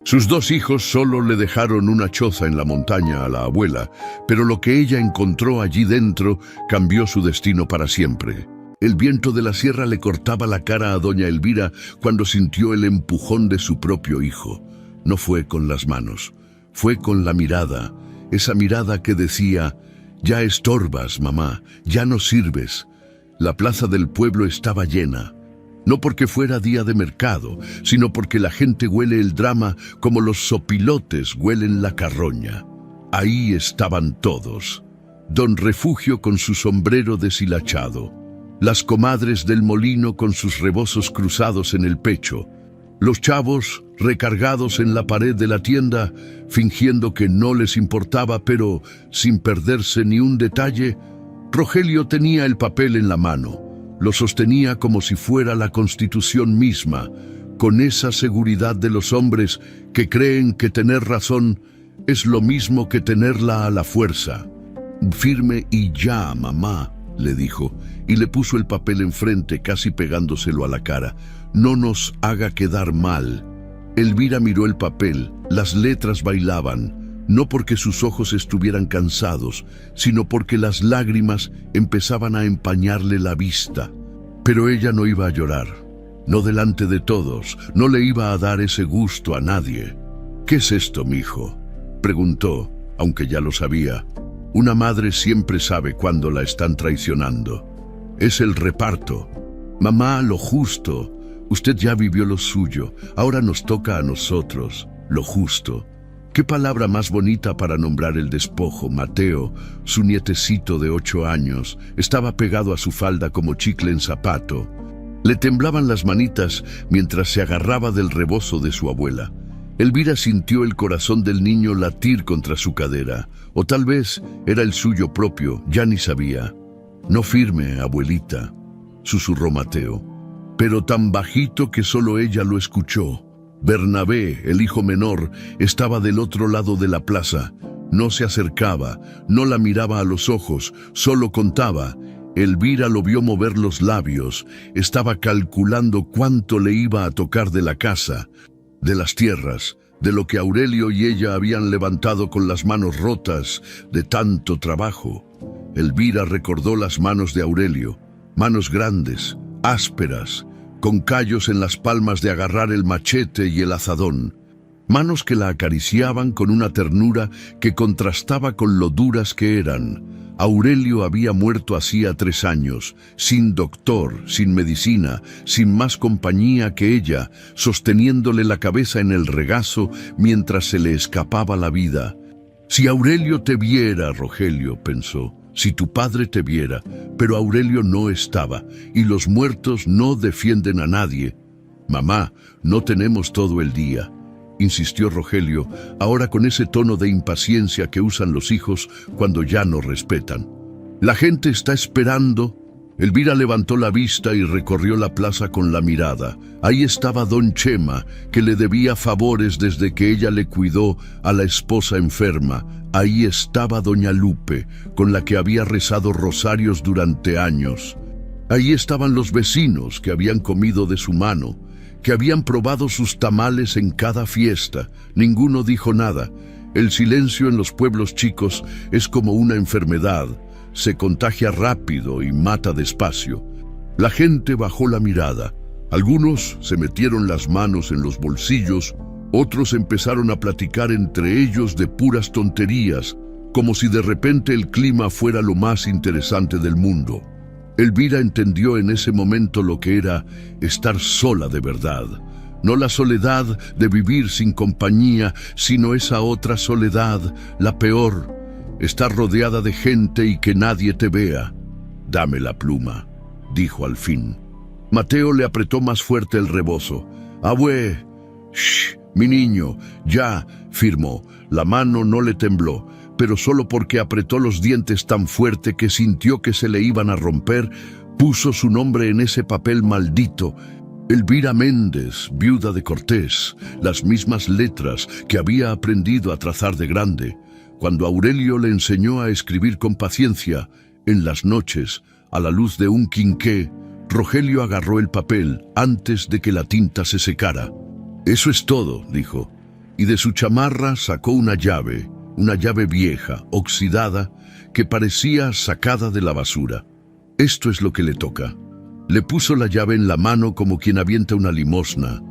Sus dos hijos solo le dejaron una choza en la montaña a la abuela, pero lo que ella encontró allí dentro cambió su destino para siempre. El viento de la sierra le cortaba la cara a doña Elvira cuando sintió el empujón de su propio hijo. No fue con las manos, fue con la mirada, esa mirada que decía: «Ya estorbas, mamá, ya no sirves». La plaza del pueblo estaba llena. No porque fuera día de mercado, sino porque la gente huele el drama como los sopilotes huelen la carroña. Ahí estaban todos. Don Refugio con su sombrero deshilachado, las comadres del molino con sus rebozos cruzados en el pecho, los chavos recargados en la pared de la tienda, fingiendo que no les importaba, pero sin perderse ni un detalle. Rogelio tenía el papel en la mano. Lo sostenía como si fuera la Constitución misma, con esa seguridad de los hombres que creen que tener razón es lo mismo que tenerla a la fuerza. «Firme y ya, mamá», le dijo, y le puso el papel enfrente, casi pegándoselo a la cara. «No nos haga quedar mal». Elvira miró el papel, las letras bailaban, no porque sus ojos estuvieran cansados, sino porque las lágrimas empezaban a empañarle la vista. Pero ella no iba a llorar, no delante de todos, no le iba a dar ese gusto a nadie. «¿Qué es esto, mijo?», preguntó, aunque ya lo sabía. Una madre siempre sabe cuándo la están traicionando. «Es el reparto. Mamá, lo justo. Usted ya vivió lo suyo, ahora nos toca a nosotros, lo justo». Qué palabra más bonita para nombrar el despojo. Mateo, su nietecito de 8 años, estaba pegado a su falda como chicle en zapato. Le temblaban las manitas mientras se agarraba del rebozo de su abuela. Elvira sintió el corazón del niño latir contra su cadera, o tal vez era el suyo propio, ya ni sabía. «No firme, abuelita», susurró Mateo, pero tan bajito que solo ella lo escuchó. Bernabé, el hijo menor, estaba del otro lado de la plaza. No se acercaba, no la miraba a los ojos, solo contaba. Elvira lo vio mover los labios. Estaba calculando cuánto le iba a tocar de la casa, de las tierras, de lo que Aurelio y ella habían levantado con las manos rotas de tanto trabajo. Elvira recordó las manos de Aurelio, manos grandes, ásperas, con callos en las palmas de agarrar el machete y el azadón. Manos que la acariciaban con una ternura que contrastaba con lo duras que eran. Aurelio había muerto hacía 3 años, sin doctor, sin medicina, sin más compañía que ella, sosteniéndole la cabeza en el regazo mientras se le escapaba la vida. «Si Aurelio te viera, Rogelio», pensó, «si tu padre te viera», pero Aurelio no estaba, y los muertos no defienden a nadie. «Mamá, no tenemos todo el día», insistió Rogelio, ahora con ese tono de impaciencia que usan los hijos cuando ya no respetan. «La gente está esperando». Elvira levantó la vista y recorrió la plaza con la mirada. Ahí estaba don Chema, que le debía favores desde que ella le cuidó a la esposa enferma. Ahí estaba doña Lupe, con la que había rezado rosarios durante años. Ahí estaban los vecinos que habían comido de su mano, que habían probado sus tamales en cada fiesta. Ninguno dijo nada. El silencio en los pueblos chicos es como una enfermedad. Se contagia rápido y mata despacio. La gente bajó la mirada. Algunos se metieron las manos en los bolsillos, otros empezaron a platicar entre ellos de puras tonterías, como si de repente el clima fuera lo más interesante del mundo. Elvira entendió en ese momento lo que era estar sola de verdad. No la soledad de vivir sin compañía, sino esa otra soledad, la peor. Estar rodeada de gente y que nadie te vea. «Dame la pluma», dijo al fin. Mateo le apretó más fuerte el rebozo. «Abue, shh, mi niño, ya», firmó. La mano no le tembló, pero solo porque apretó los dientes tan fuerte que sintió que se le iban a romper, puso su nombre en ese papel maldito. Elvira Méndez, viuda de Cortés, las mismas letras que había aprendido a trazar de grande. Cuando Aurelio le enseñó a escribir con paciencia, en las noches, a la luz de un quinqué, Rogelio agarró el papel antes de que la tinta se secara. «Eso es todo», dijo. y de su chamarra sacó una llave vieja, oxidada, que parecía sacada de la basura. «Esto es lo que le toca». Le puso la llave en la mano como quien avienta una limosna.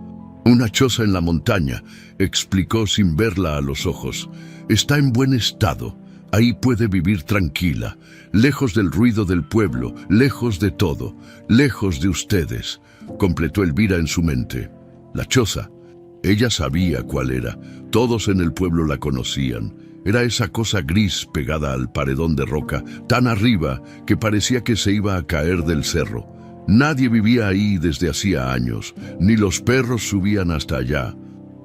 «Una choza en la montaña», explicó sin verla a los ojos. «Está en buen estado. Ahí puede vivir tranquila, lejos del ruido del pueblo, lejos de todo, lejos de ustedes», completó Elvira en su mente. La choza. Ella sabía cuál era. Todos en el pueblo la conocían. Era esa cosa gris pegada al paredón de roca, tan arriba que parecía que se iba a caer del cerro. Nadie vivía ahí desde hacía años, ni los perros subían hasta allá.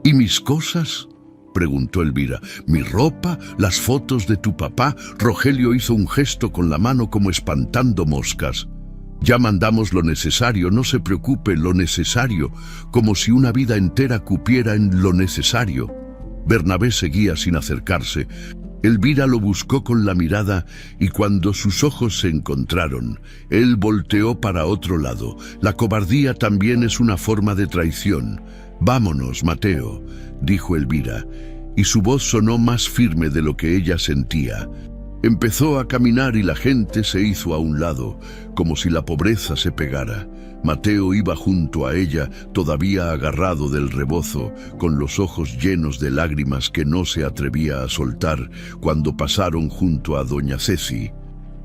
«¿Y mis cosas?», preguntó Elvira. «¿Mi ropa? ¿Las fotos de tu papá?». Rogelio hizo un gesto con la mano como espantando moscas. «Ya mandamos lo necesario, no se preocupe, lo necesario», como si una vida entera cupiera en lo necesario. Bernabé seguía sin acercarse. Elvira lo buscó con la mirada y cuando sus ojos se encontraron, él volteó para otro lado. La cobardía también es una forma de traición. «Vámonos, Mateo», dijo Elvira, y su voz sonó más firme de lo que ella sentía. Empezó a caminar y la gente se hizo a un lado, como si la pobreza se pegara. Mateo iba junto a ella, todavía agarrado del rebozo, con los ojos llenos de lágrimas que no se atrevía a soltar cuando pasaron junto a doña Ceci.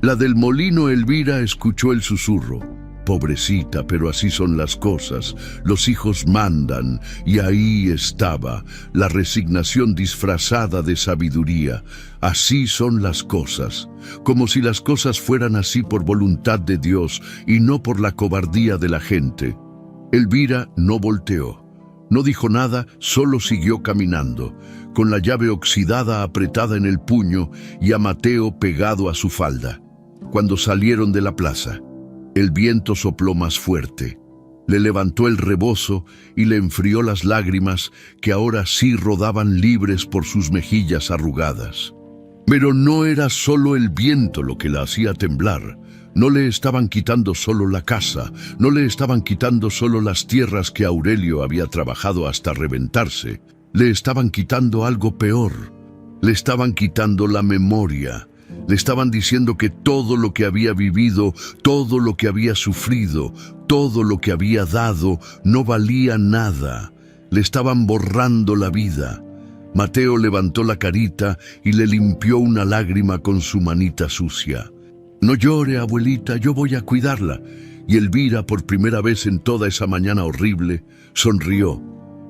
La del molino Elvira escuchó el susurro. «Pobrecita, pero así son las cosas, los hijos mandan», y ahí estaba, la resignación disfrazada de sabiduría. «Así son las cosas», como si las cosas fueran así por voluntad de Dios y no por la cobardía de la gente. Elvira no volteó, no dijo nada, solo siguió caminando, con la llave oxidada apretada en el puño y a Mateo pegado a su falda. Cuando salieron de la plaza, el viento sopló más fuerte, le levantó el rebozo y le enfrió las lágrimas que ahora sí rodaban libres por sus mejillas arrugadas. Pero no era solo el viento lo que la hacía temblar. No le estaban quitando solo la casa, no le estaban quitando solo las tierras que Aurelio había trabajado hasta reventarse. Le estaban quitando algo peor. Le estaban quitando la memoria. Le estaban diciendo que todo lo que había vivido, todo lo que había sufrido, todo lo que había dado, no valía nada. Le estaban borrando la vida. Mateo levantó la carita y le limpió una lágrima con su manita sucia. «No llore, abuelita, yo voy a cuidarla». Y Elvira, por primera vez en toda esa mañana horrible, sonrió.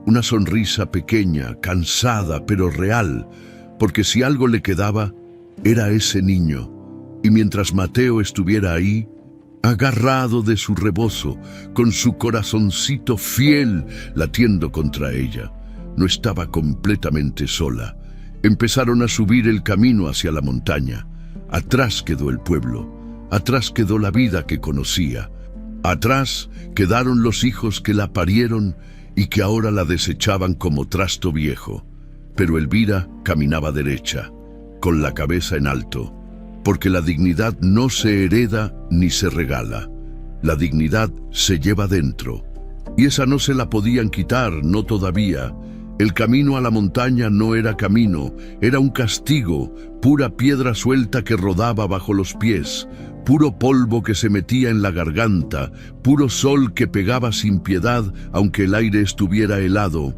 Una sonrisa pequeña, cansada, pero real, porque si algo le quedaba, era ese niño. Y mientras Mateo estuviera ahí, agarrado de su rebozo, con su corazoncito fiel latiendo contra ella, no estaba completamente sola. Empezaron a subir el camino hacia la montaña. Atrás quedó el pueblo, atrás quedó la vida que conocía, atrás quedaron los hijos que la parieron y que ahora la desechaban como trasto viejo. Pero Elvira caminaba derecha, con la cabeza en alto, porque la dignidad no se hereda ni se regala. La dignidad se lleva dentro, y esa no se la podían quitar, no todavía. El camino a la montaña no era camino, era un castigo, pura piedra suelta que rodaba bajo los pies, puro polvo que se metía en la garganta, puro sol que pegaba sin piedad aunque el aire estuviera helado.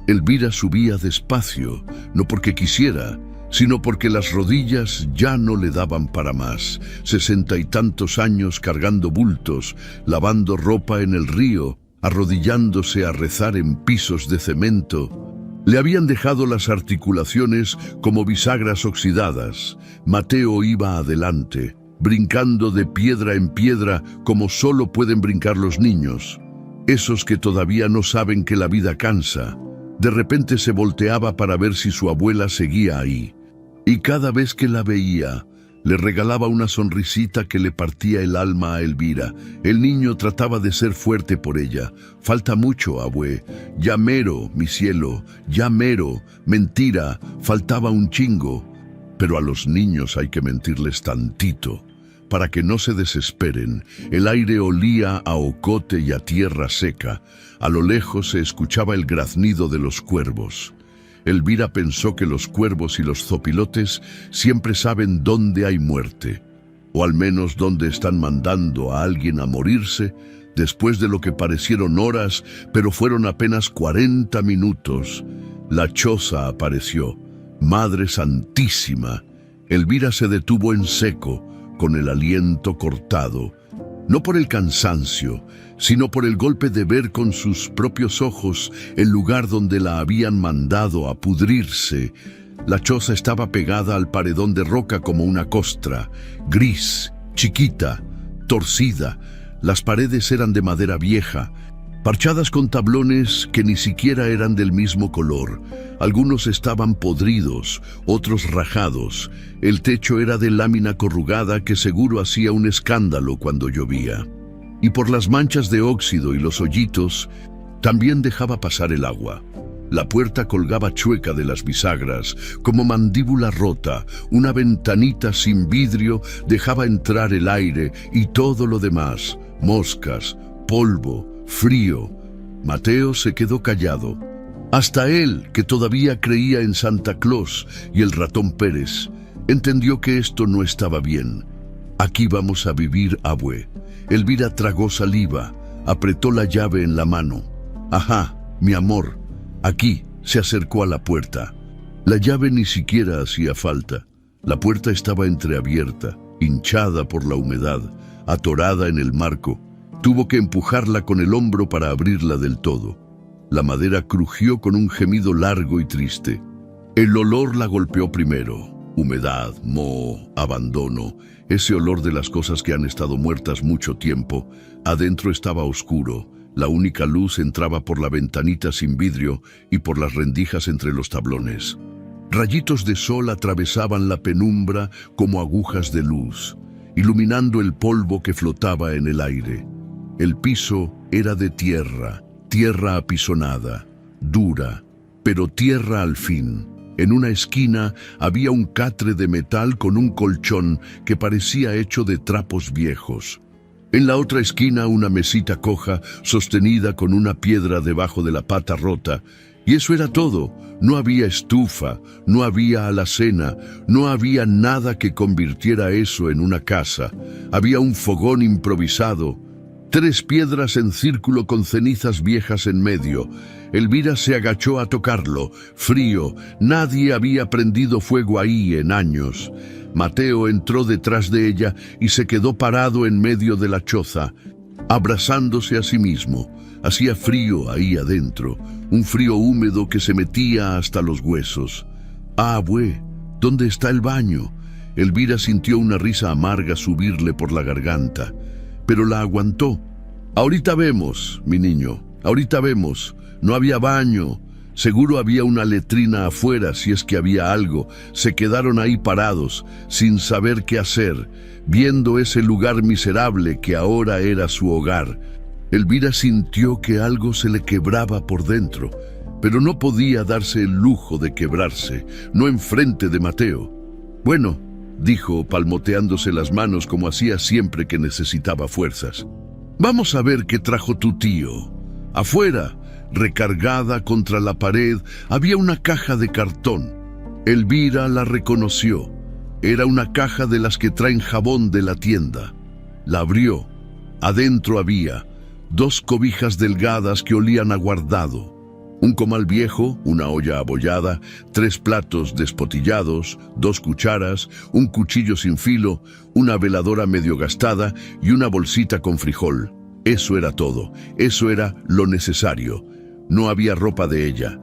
Elvira subía despacio, no porque quisiera, sino porque las rodillas ya no le daban para más. 60 y tantos años cargando bultos, lavando ropa en el río, arrodillándose a rezar en pisos de cemento. Le habían dejado las articulaciones como bisagras oxidadas. Mateo iba adelante, brincando de piedra en piedra como solo pueden brincar los niños, esos que todavía no saben que la vida cansa. De repente se volteaba para ver si su abuela seguía ahí, y cada vez que la veía, le regalaba una sonrisita que le partía el alma a Elvira. El niño trataba de ser fuerte por ella. «Falta mucho, abue. Ya mero, mi cielo, ya mero. Mentira, faltaba un chingo». Pero a los niños hay que mentirles tantito, para que no se desesperen. El aire olía a ocote y a tierra seca. A lo lejos se escuchaba el graznido de los cuervos. Elvira pensó que los cuervos y los zopilotes siempre saben dónde hay muerte, o al menos dónde están mandando a alguien a morirse, después de lo que parecieron horas, pero fueron apenas 40 minutos. La choza apareció. ¡Madre Santísima! Elvira se detuvo en seco, con el aliento cortado, no por el cansancio, sino por el golpe de ver con sus propios ojos el lugar donde la habían mandado a pudrirse. La choza estaba pegada al paredón de roca como una costra, gris, chiquita, torcida. Las paredes eran de madera vieja, parchadas con tablones que ni siquiera eran del mismo color. Algunos estaban podridos, otros rajados. El techo era de lámina corrugada que seguro hacía un escándalo cuando llovía. Y por las manchas de óxido y los hoyitos, también dejaba pasar el agua. La puerta colgaba chueca de las bisagras, como mandíbula rota. Una ventanita sin vidrio dejaba entrar el aire y todo lo demás: moscas, polvo, frío. Mateo se quedó callado. Hasta él, que todavía creía en Santa Claus y el ratón Pérez, entendió que esto no estaba bien. Aquí vamos a vivir, abue. Elvira tragó saliva, apretó la llave en la mano. Ajá, mi amor. Aquí. Se acercó a la puerta. La llave ni siquiera hacía falta. La puerta estaba entreabierta, hinchada por la humedad, atorada en el marco. Tuvo que empujarla con el hombro para abrirla del todo. La madera crujió con un gemido largo y triste. El olor la golpeó primero. Humedad, moho, abandono, ese olor de las cosas que han estado muertas mucho tiempo. Adentro estaba oscuro. La única luz entraba por la ventanita sin vidrio y por las rendijas entre los tablones. Rayitos de sol atravesaban la penumbra como agujas de luz, iluminando el polvo que flotaba en el aire. El piso era de tierra, tierra apisonada, dura, pero tierra al fin. En una esquina había un catre de metal con un colchón que parecía hecho de trapos viejos. En la otra esquina una mesita coja sostenida con una piedra debajo de la pata rota. Y eso era todo. No había estufa, no había alacena, no había nada que convirtiera eso en una casa. Había un fogón improvisado, 3 piedras en círculo con cenizas viejas en medio. Elvira se agachó a tocarlo, frío. Nadie había prendido fuego ahí en años. Mateo entró detrás de ella y se quedó parado en medio de la choza, abrazándose a sí mismo. Hacía frío ahí adentro, un frío húmedo que se metía hasta los huesos. Ah, abue, ¿dónde está el baño? Elvira sintió una risa amarga subirle por la garganta, pero la aguantó. Ahorita vemos, mi niño, ahorita vemos. No había baño. Seguro había una letrina afuera, si es que había algo. Se quedaron ahí parados, sin saber qué hacer, viendo ese lugar miserable que ahora era su hogar. Elvira sintió que algo se le quebraba por dentro, pero no podía darse el lujo de quebrarse, no enfrente de Mateo. Bueno, dijo, palmoteándose las manos como hacía siempre que necesitaba fuerzas. Vamos a ver qué trajo tu tío. Afuera, recargada contra la pared, había una caja de cartón. Elvira la reconoció. Era una caja de las que traen jabón de la tienda. La abrió. Adentro había 2 cobijas delgadas que olían a guardado, un comal viejo, una olla abollada, 3 platos despotillados, 2 cucharas, un cuchillo sin filo, una veladora medio gastada y una bolsita con frijol. Eso era todo. Eso era lo necesario. No había ropa de ella.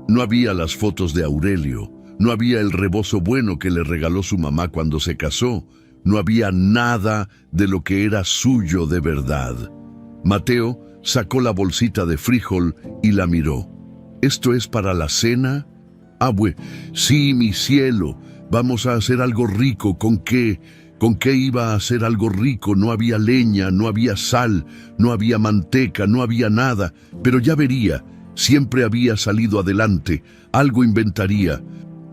No había las fotos de Aurelio. No había el rebozo bueno que le regaló su mamá cuando se casó. No había nada de lo que era suyo de verdad. Mateo sacó la bolsita de frijol y la miró. ¿Esto es para la cena? Abue, sí, mi cielo. Vamos a hacer algo rico. ¿Con qué? ¿Con qué iba a hacer algo rico? No había leña, no había sal, no había manteca, no había nada. Pero ya vería. Siempre había salido adelante. Algo inventaría.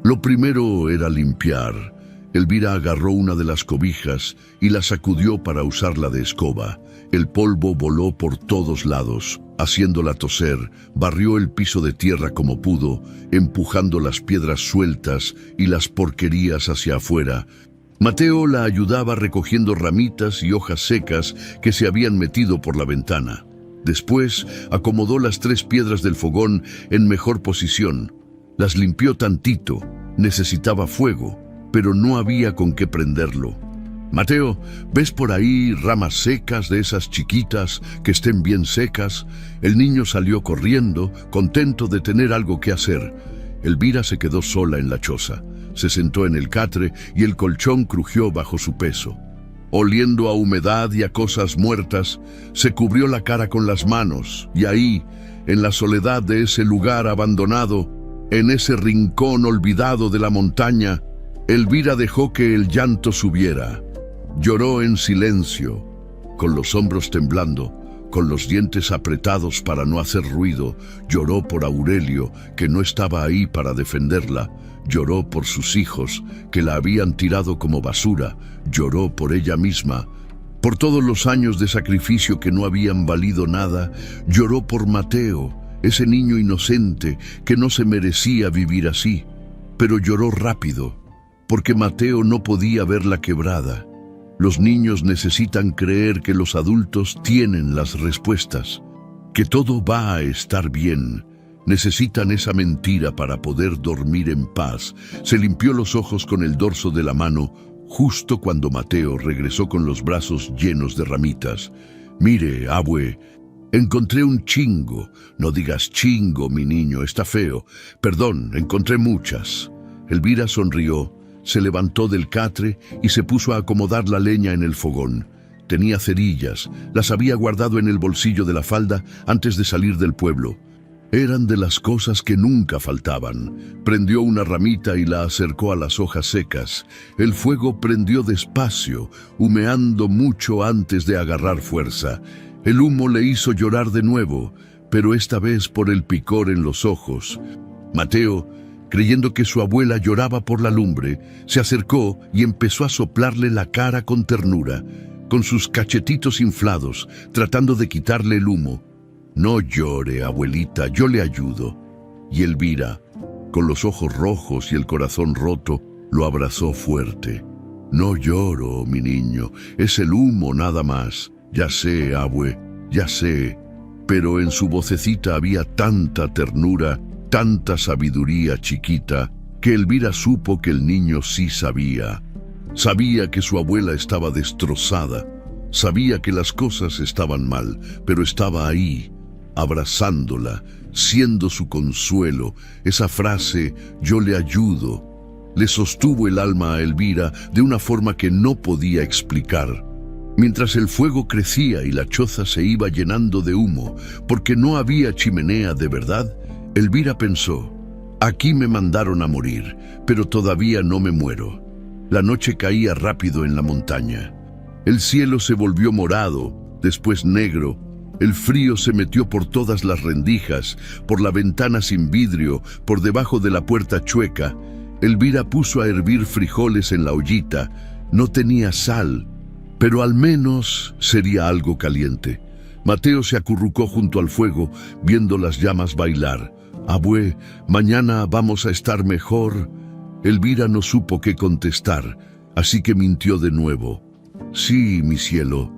Lo primero era limpiar. Elvira agarró una de las cobijas y la sacudió para usarla de escoba. El polvo voló por todos lados. Haciéndola toser, barrió el piso de tierra como pudo, empujando las piedras sueltas y las porquerías hacia afuera. Mateo la ayudaba recogiendo ramitas y hojas secas que se habían metido por la ventana. Después acomodó las 3 piedras del fogón en mejor posición. Las limpió tantito. Necesitaba fuego, pero no había con qué prenderlo. Mateo, ¿ves por ahí ramas secas de esas chiquitas que estén bien secas? El niño salió corriendo, contento de tener algo que hacer. Elvira se quedó sola en la choza. Se sentó en el catre y el colchón crujió bajo su peso. Oliendo a humedad y a cosas muertas, se cubrió la cara con las manos y ahí, en la soledad de ese lugar abandonado, en ese rincón olvidado de la montaña, Elvira dejó que el llanto subiera. Lloró en silencio, con los hombros temblando, con los dientes apretados para no hacer ruido. Lloró por Aurelio, que no estaba ahí para defenderla. Lloró por sus hijos, que la habían tirado como basura. Lloró por ella misma, por todos los años de sacrificio que no habían valido nada. Lloró por Mateo, ese niño inocente que no se merecía vivir así. Pero lloró rápido, porque Mateo no podía verla quebrada. Los niños necesitan creer que los adultos tienen las respuestas, que todo va a estar bien. Necesitan esa mentira para poder dormir en paz. Se limpió los ojos con el dorso de la mano, justo cuando Mateo regresó con los brazos llenos de ramitas. Mire, abue, encontré un chingo. No digas chingo, mi niño, está feo. Perdón, encontré muchas. Elvira sonrió. Se levantó del catre y se puso a acomodar la leña en el fogón. Tenía cerillas, las había guardado en el bolsillo de la falda antes de salir del pueblo. Eran de las cosas que nunca faltaban. Prendió una ramita y la acercó a las hojas secas. El fuego prendió despacio, humeando mucho antes de agarrar fuerza. El humo le hizo llorar de nuevo, pero esta vez por el picor en los ojos. Mateo, creyendo que su abuela lloraba por la lumbre, se acercó y empezó a soplarle la cara con ternura, con sus cachetitos inflados, tratando de quitarle el humo. «No llore, abuelita, yo le ayudo». Y Elvira, con los ojos rojos y el corazón roto, lo abrazó fuerte. «No lloro, mi niño, es el humo nada más. Ya sé, abue, ya sé». Pero en su vocecita había tanta ternura, tanta sabiduría chiquita, que Elvira supo que el niño sí sabía. Sabía que su abuela estaba destrozada, sabía que las cosas estaban mal, pero estaba ahí, abrazándola, siendo su consuelo. Esa frase, «yo le ayudo», le sostuvo el alma a Elvira de una forma que no podía explicar. Mientras el fuego crecía y la choza se iba llenando de humo, porque no había chimenea de verdad, Elvira pensó, «Aquí me mandaron a morir, pero todavía no me muero». La noche caía rápido en la montaña. El cielo se volvió morado, después negro. El frío se metió por todas las rendijas, por la ventana sin vidrio, por debajo de la puerta chueca. Elvira puso a hervir frijoles en la ollita. No tenía sal, pero al menos sería algo caliente. Mateo se acurrucó junto al fuego, viendo las llamas bailar. «Abue, mañana vamos a estar mejor». Elvira no supo qué contestar, así que mintió de nuevo. «Sí, mi cielo,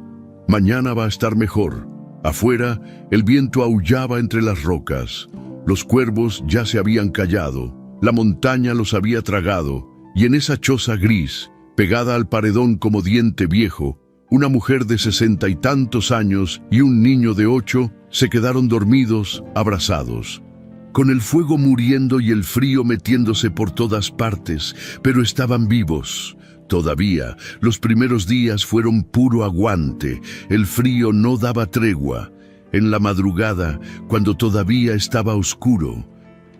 mañana va a estar mejor». Afuera, el viento aullaba entre las rocas. Los cuervos ya se habían callado. La montaña los había tragado. Y en esa choza gris, pegada al paredón como diente viejo, una mujer de 60 y tantos años y un niño de 8 se quedaron dormidos, abrazados, con el fuego muriendo y el frío metiéndose por todas partes, pero estaban vivos. Todavía, los primeros días fueron puro aguante. El frío no daba tregua. En la madrugada, cuando todavía estaba oscuro,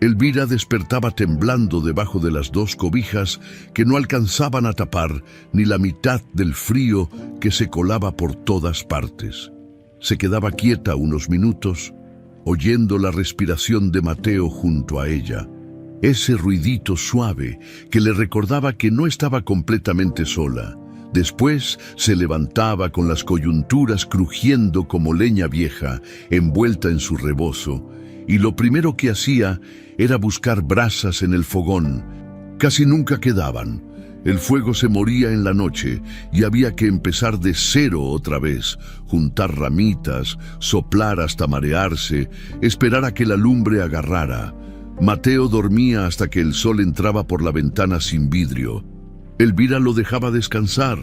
Elvira despertaba temblando debajo de las 2 cobijas que no alcanzaban a tapar ni la mitad del frío que se colaba por todas partes. Se quedaba quieta unos minutos, oyendo la respiración de Mateo junto a ella. Ese ruidito suave que le recordaba que no estaba completamente sola. Después se levantaba con las coyunturas crujiendo como leña vieja, envuelta en su rebozo, y lo primero que hacía era buscar brasas en el fogón. Casi nunca quedaban. El fuego se moría en la noche y había que empezar de cero otra vez, juntar ramitas, soplar hasta marearse, esperar a que la lumbre agarrara. Mateo dormía hasta que el sol entraba por la ventana sin vidrio. Elvira lo dejaba descansar.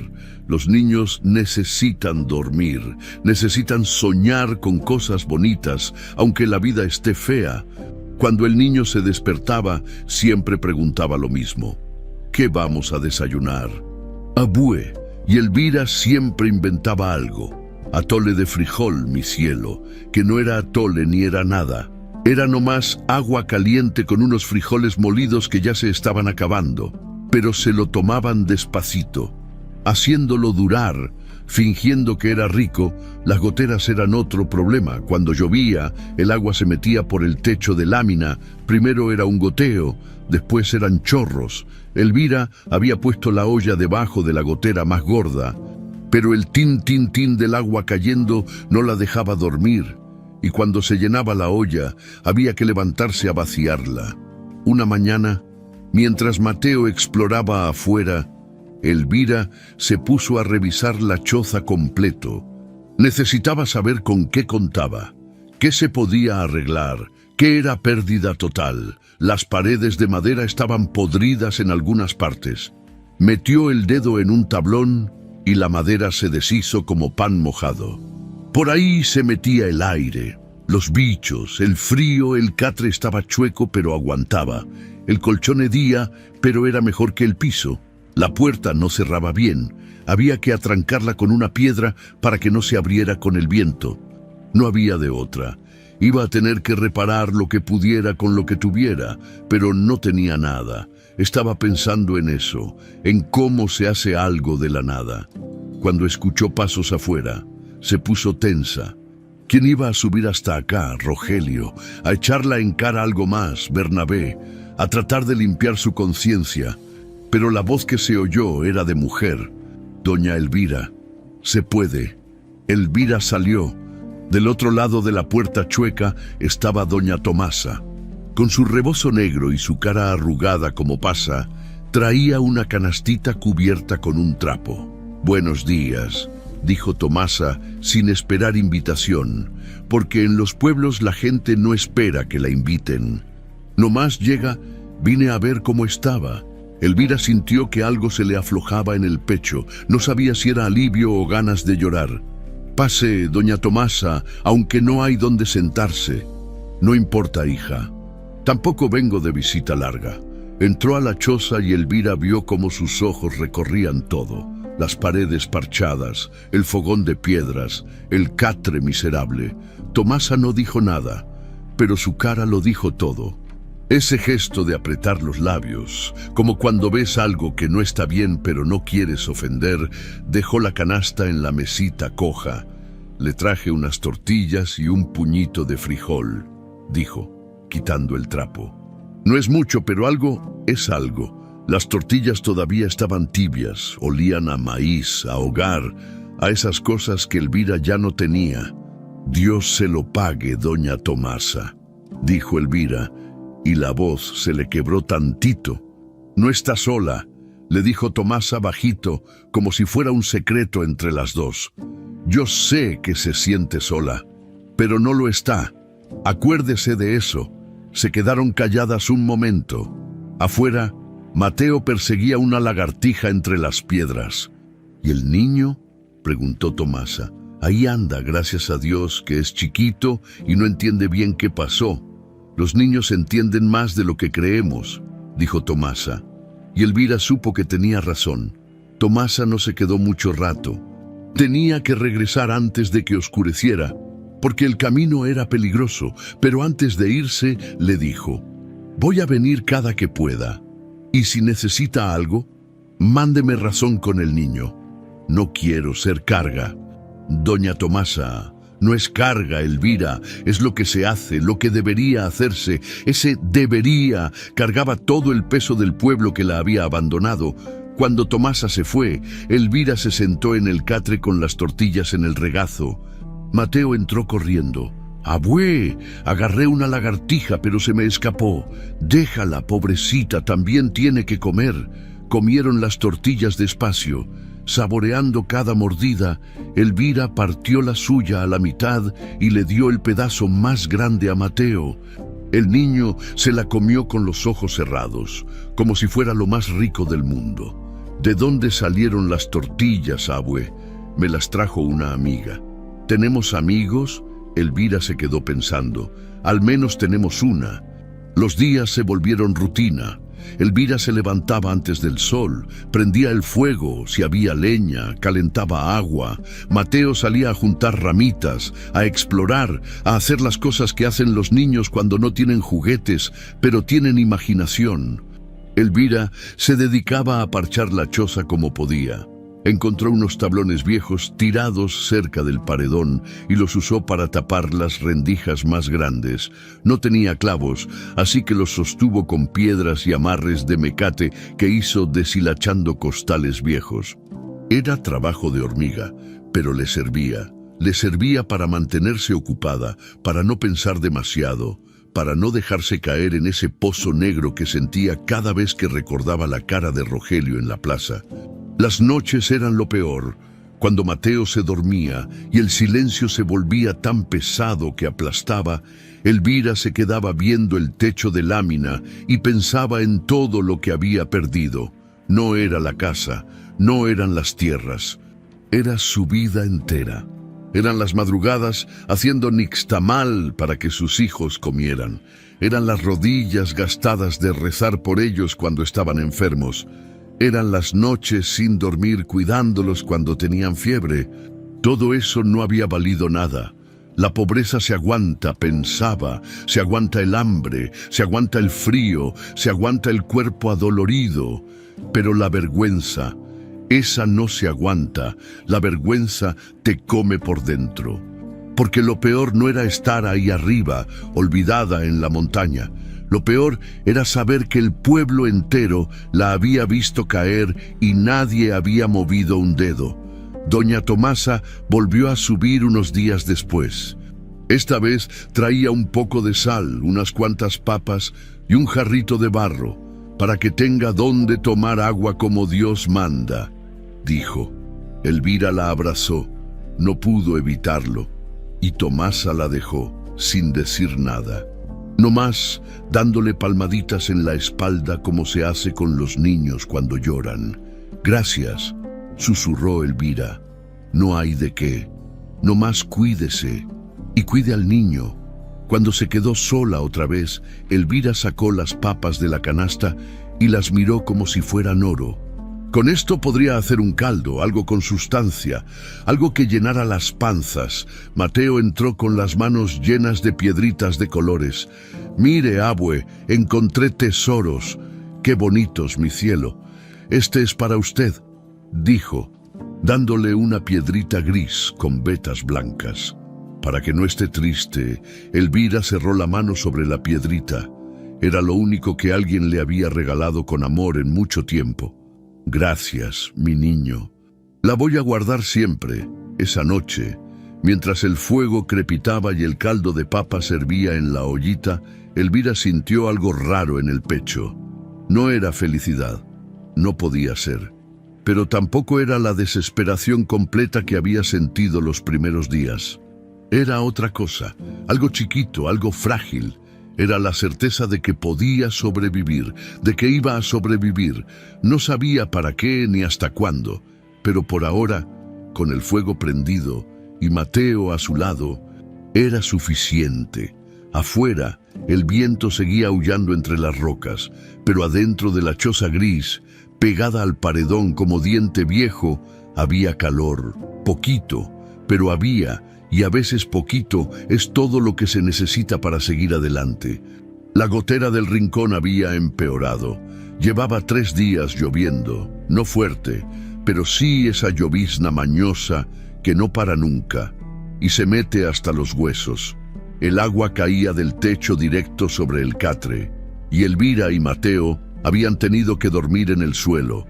Los niños necesitan dormir, necesitan soñar con cosas bonitas, aunque la vida esté fea. Cuando el niño se despertaba, siempre preguntaba lo mismo: ¿qué vamos a desayunar? Abue, y Elvira siempre inventaba algo. Atole de frijol, mi cielo, que no era atole ni era nada. Era nomás agua caliente con unos frijoles molidos que ya se estaban acabando, pero se lo tomaban despacito, haciéndolo durar, fingiendo que era rico. Las goteras eran otro problema. Cuando llovía, el agua se metía por el techo de lámina. Primero era un goteo, después eran chorros. Elvira había puesto la olla debajo de la gotera más gorda, pero el tin, tin, tin del agua cayendo no la dejaba dormir, y cuando se llenaba la olla, había que levantarse a vaciarla. Una mañana, mientras Mateo exploraba afuera, Elvira se puso a revisar la choza completo. Necesitaba saber con qué contaba, qué se podía arreglar, qué era pérdida total. Las paredes de madera estaban podridas en algunas partes. Metió el dedo en un tablón y la madera se deshizo como pan mojado. Por ahí se metía el aire, los bichos, el frío. El catre estaba chueco pero aguantaba. El colchón hedía, pero era mejor que el piso. La puerta no cerraba bien. Había que atrancarla con una piedra para que no se abriera con el viento. No había de otra. Iba a tener que reparar lo que pudiera con lo que tuviera, pero no tenía nada. Estaba pensando en eso, en cómo se hace algo de la nada. Cuando escuchó pasos afuera, se puso tensa. ¿Quién iba a subir hasta acá? Rogelio. A echarla en cara algo más, Bernabé. A tratar de limpiar su conciencia. Pero la voz que se oyó era de mujer. Doña Elvira. Se puede. Elvira salió. Del otro lado de la puerta chueca estaba doña Tomasa. Con su rebozo negro y su cara arrugada como pasa, traía una canastita cubierta con un trapo. «Buenos días», dijo Tomasa sin esperar invitación, porque en los pueblos la gente no espera que la inviten. Nomás llega: «Vine a ver cómo estaba». Elvira sintió que algo se le aflojaba en el pecho. No sabía si era alivio o ganas de llorar. «Pase, doña Tomasa, aunque no hay donde sentarse». «No importa, hija. Tampoco vengo de visita larga». Entró a la choza y Elvira vio cómo sus ojos recorrían todo. Las paredes parchadas, el fogón de piedras, el catre miserable. Tomasa no dijo nada, pero su cara lo dijo todo. Ese gesto de apretar los labios, como cuando ves algo que no está bien pero no quieres ofender. Dejó la canasta en la mesita coja. «Le traje unas tortillas y un puñito de frijol», dijo, quitando el trapo. «No es mucho, pero algo es algo». Las tortillas todavía estaban tibias, olían a maíz, a hogar, a esas cosas que Elvira ya no tenía. «Dios se lo pague, doña Tomasa», dijo Elvira, y la voz se le quebró tantito. «No está sola», le dijo Tomasa bajito, como si fuera un secreto entre las dos. «Yo sé que se siente sola, pero no lo está. Acuérdese de eso». Se quedaron calladas un momento. Afuera, Mateo perseguía una lagartija entre las piedras. «¿Y el niño?», preguntó Tomasa. «Ahí anda, gracias a Dios, que es chiquito y no entiende bien qué pasó». «Los niños entienden más de lo que creemos», dijo Tomasa. Y Elvira supo que tenía razón. Tomasa no se quedó mucho rato. Tenía que regresar antes de que oscureciera, porque el camino era peligroso, pero antes de irse le dijo: «Voy a venir cada que pueda, y si necesita algo, mándeme razón con el niño. No quiero ser carga». «Doña Tomasa, no es carga, Elvira, es lo que se hace, lo que debería hacerse». Ese «debería» cargaba todo el peso del pueblo que la había abandonado, Cuando Tomasa se fue, Elvira se sentó en el catre con las tortillas en el regazo. Mateo entró corriendo. «Abué, agarré una lagartija, pero se me escapó. Déjala, pobrecita, también tiene que comer». Comieron las tortillas despacio. Saboreando cada mordida, Elvira partió la suya a la mitad y le dio el pedazo más grande a Mateo. El niño se la comió con los ojos cerrados, como si fuera lo más rico del mundo. «¿De dónde salieron las tortillas, abue?» «Me las trajo una amiga». «¿Tenemos amigos?» Elvira se quedó pensando. «Al menos tenemos una». Los días se volvieron rutina. Elvira se levantaba antes del sol, prendía el fuego si había leña, calentaba agua. Mateo salía a juntar ramitas, a explorar, a hacer las cosas que hacen los niños cuando no tienen juguetes, pero tienen imaginación. Elvira se dedicaba a parchar la choza como podía. Encontró unos tablones viejos tirados cerca del paredón y los usó para tapar las rendijas más grandes. No tenía clavos, así que los sostuvo con piedras y amarres de mecate que hizo deshilachando costales viejos. Era trabajo de hormiga, pero le servía. Le servía para mantenerse ocupada, para no pensar demasiado, para no dejarse caer en ese pozo negro que sentía cada vez que recordaba la cara de Rogelio en la plaza. Las noches eran lo peor, cuando Mateo se dormía y el silencio se volvía tan pesado que aplastaba. Elvira se quedaba viendo el techo de lámina y pensaba en todo lo que había perdido. No era la casa, no eran las tierras, era su vida entera. Eran las madrugadas haciendo nixtamal para que sus hijos comieran. Eran las rodillas gastadas de rezar por ellos cuando estaban enfermos. Eran las noches sin dormir cuidándolos cuando tenían fiebre. Todo eso no había valido nada. La pobreza se aguanta, pensaba, se aguanta el hambre, se aguanta el frío, se aguanta el cuerpo adolorido. Pero la vergüenza, esa no se aguanta. La vergüenza te come por dentro. Porque lo peor no era estar ahí arriba, olvidada en la montaña. Lo peor era saber que el pueblo entero la había visto caer y nadie había movido un dedo. Doña Tomasa volvió a subir unos días después. Esta vez traía un poco de sal, unas cuantas papas y un jarrito de barro, para que tenga donde tomar agua como Dios manda, dijo. Elvira la abrazó, no pudo evitarlo, y Tomasa la dejó, sin decir nada. Nomás dándole palmaditas en la espalda como se hace con los niños cuando lloran. «Gracias», susurró Elvira. «No hay de qué. Nomás cuídese y cuide al niño». Cuando se quedó sola otra vez, Elvira sacó las papas de la canasta y las miró como si fueran oro. Con esto podría hacer un caldo, algo con sustancia, algo que llenara las panzas. Mateo entró con las manos llenas de piedritas de colores. «Mire, abue, encontré tesoros. Qué bonitos, mi cielo. Este es para usted», dijo, dándole una piedrita gris con vetas blancas. Para que no esté triste, Elvira cerró la mano sobre la piedrita. Era lo único que alguien le había regalado con amor en mucho tiempo. «Gracias, mi niño. La voy a guardar siempre». Esa noche, mientras el fuego crepitaba y el caldo de papa servía en la ollita, Elvira sintió algo raro en el pecho. No era felicidad, no podía ser, pero tampoco era la desesperación completa que había sentido los primeros días. Era otra cosa, algo chiquito, algo frágil. Era la certeza de que podía sobrevivir, de que iba a sobrevivir. No sabía para qué ni hasta cuándo, pero por ahora, con el fuego prendido y Mateo a su lado, era suficiente. Afuera, el viento seguía aullando entre las rocas, pero adentro de la choza gris, pegada al paredón como diente viejo, había calor, poquito, pero había. Y a veces poquito es todo lo que se necesita para seguir adelante. La gotera del rincón había empeorado. Llevaba 3 días lloviendo, no fuerte, pero sí esa llovizna mañosa que no para nunca y se mete hasta los huesos. El agua caía del techo directo sobre el catre y Elvira y Mateo habían tenido que dormir en el suelo.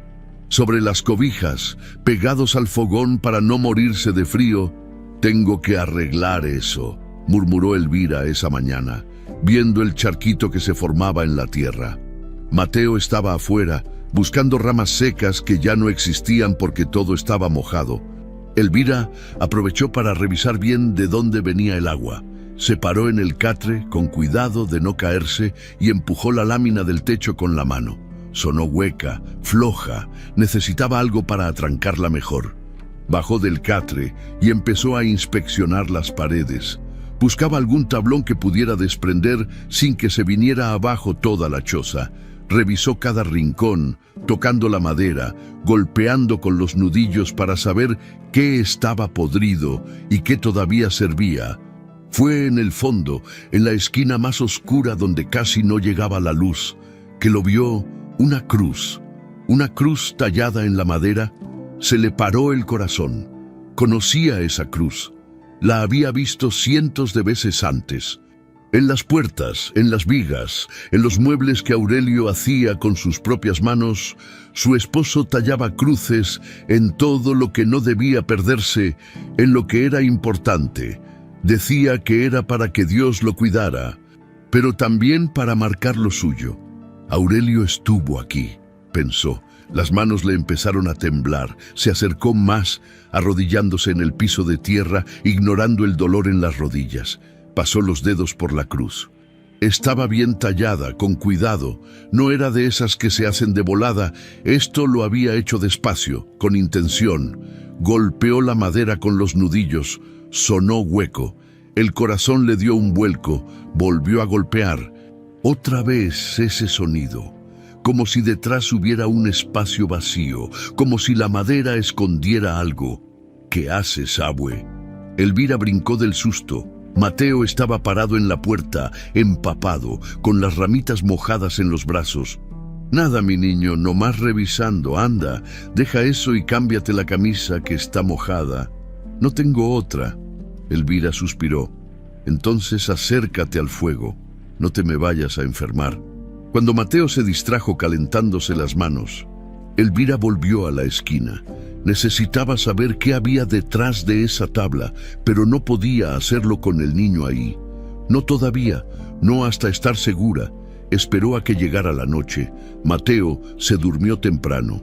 Sobre las cobijas, pegados al fogón para no morirse de frío. «Tengo que arreglar eso», murmuró Elvira esa mañana, viendo el charquito que se formaba en la tierra. Mateo estaba afuera, buscando ramas secas que ya no existían porque todo estaba mojado. Elvira aprovechó para revisar bien de dónde venía el agua. Se paró en el catre con cuidado de no caerse y empujó la lámina del techo con la mano. Sonó hueca, floja, necesitaba algo para atrancarla mejor. Bajó del catre y empezó a inspeccionar las paredes. Buscaba algún tablón que pudiera desprender sin que se viniera abajo toda la choza. Revisó cada rincón, tocando la madera, golpeando con los nudillos para saber qué estaba podrido y qué todavía servía. Fue en el fondo, en la esquina más oscura donde casi no llegaba la luz, que lo vio una cruz tallada en la madera. Se le paró el corazón. Conocía esa cruz. La había visto cientos de veces antes. En las puertas, en las vigas, en los muebles que Aurelio hacía con sus propias manos, su esposo tallaba cruces en todo lo que no debía perderse, en lo que era importante. Decía que era para que Dios lo cuidara, pero también para marcar lo suyo. Aurelio estuvo aquí, pensó. Las manos le empezaron a temblar. Se acercó más, arrodillándose en el piso de tierra, ignorando el dolor en las rodillas. Pasó los dedos por la cruz. Estaba bien tallada, con cuidado. No era de esas que se hacen de volada. Esto lo había hecho despacio, con intención. Golpeó la madera con los nudillos. Sonó hueco. El corazón le dio un vuelco. Volvió a golpear. Otra vez ese sonido. Como si detrás hubiera un espacio vacío, como si la madera escondiera algo. ¿Qué haces, abue? Elvira brincó del susto. Mateo estaba parado en la puerta, empapado, con las ramitas mojadas en los brazos. «Nada, mi niño, nomás revisando. Anda, deja eso y cámbiate la camisa que está mojada». «No tengo otra». Elvira suspiró. «Entonces acércate al fuego. No te me vayas a enfermar». Cuando Mateo se distrajo calentándose las manos, Elvira volvió a la esquina. Necesitaba saber qué había detrás de esa tabla, pero no podía hacerlo con el niño ahí. No todavía, no hasta estar segura. Esperó a que llegara la noche. Mateo se durmió temprano.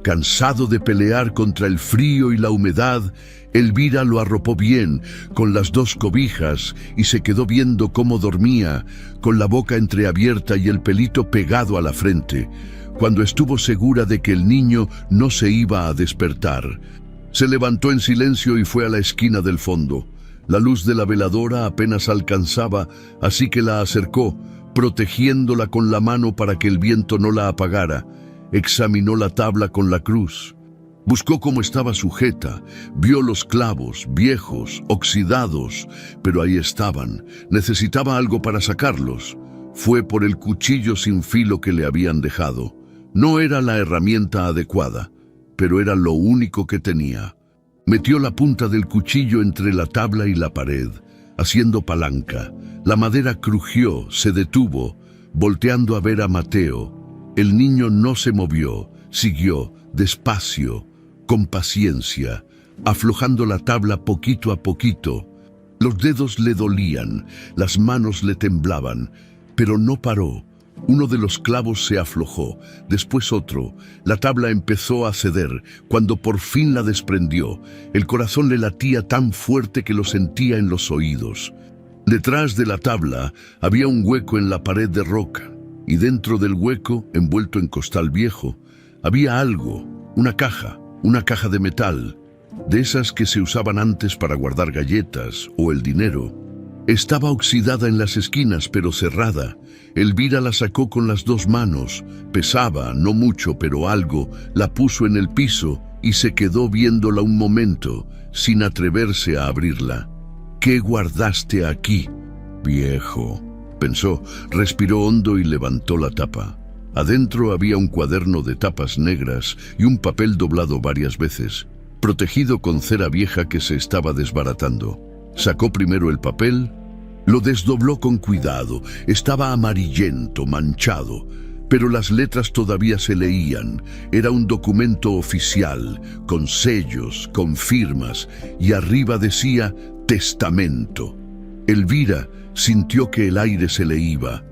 Cansado de pelear contra el frío y la humedad, Elvira lo arropó bien con las 2 cobijas y se quedó viendo cómo dormía, con la boca entreabierta y el pelito pegado a la frente. Cuando estuvo segura de que el niño no se iba a despertar, se levantó en silencio y fue a la esquina del fondo. La luz de la veladora apenas alcanzaba, así que la acercó, protegiéndola con la mano para que el viento no la apagara. Examinó la tabla con la cruz. Buscó cómo estaba sujeta, vio los clavos, viejos, oxidados, pero ahí estaban. Necesitaba algo para sacarlos. Fue por el cuchillo sin filo que le habían dejado. No era la herramienta adecuada, pero era lo único que tenía. Metió la punta del cuchillo entre la tabla y la pared, haciendo palanca. La madera crujió, se detuvo, volteando a ver a Mateo. El niño no se movió, siguió, despacio, con paciencia, aflojando la tabla poquito a poquito. Los dedos le dolían, las manos le temblaban, pero no paró. Uno de los clavos se aflojó, después otro. La tabla empezó a ceder. Cuando por fin la desprendió, el corazón le latía tan fuerte que lo sentía en los oídos. Detrás de la tabla había un hueco en la pared de roca. Y dentro del hueco, envuelto en costal viejo, había algo, una caja de metal, de esas que se usaban antes para guardar galletas o el dinero. Estaba oxidada en las esquinas, pero cerrada. Elvira la sacó con las 2 manos. Pesaba, no mucho, pero algo. La puso en el piso y se quedó viéndola un momento, sin atreverse a abrirla. «¿Qué guardaste aquí, viejo?», pensó. Respiró hondo y levantó la tapa. Adentro había un cuaderno de tapas negras y un papel doblado varias veces, protegido con cera vieja que se estaba desbaratando. Sacó primero el papel, lo desdobló con cuidado. Estaba amarillento, manchado, pero las letras todavía se leían. Era un documento oficial, con sellos, con firmas, y arriba decía testamento. Elvira sintió que el aire se le iba.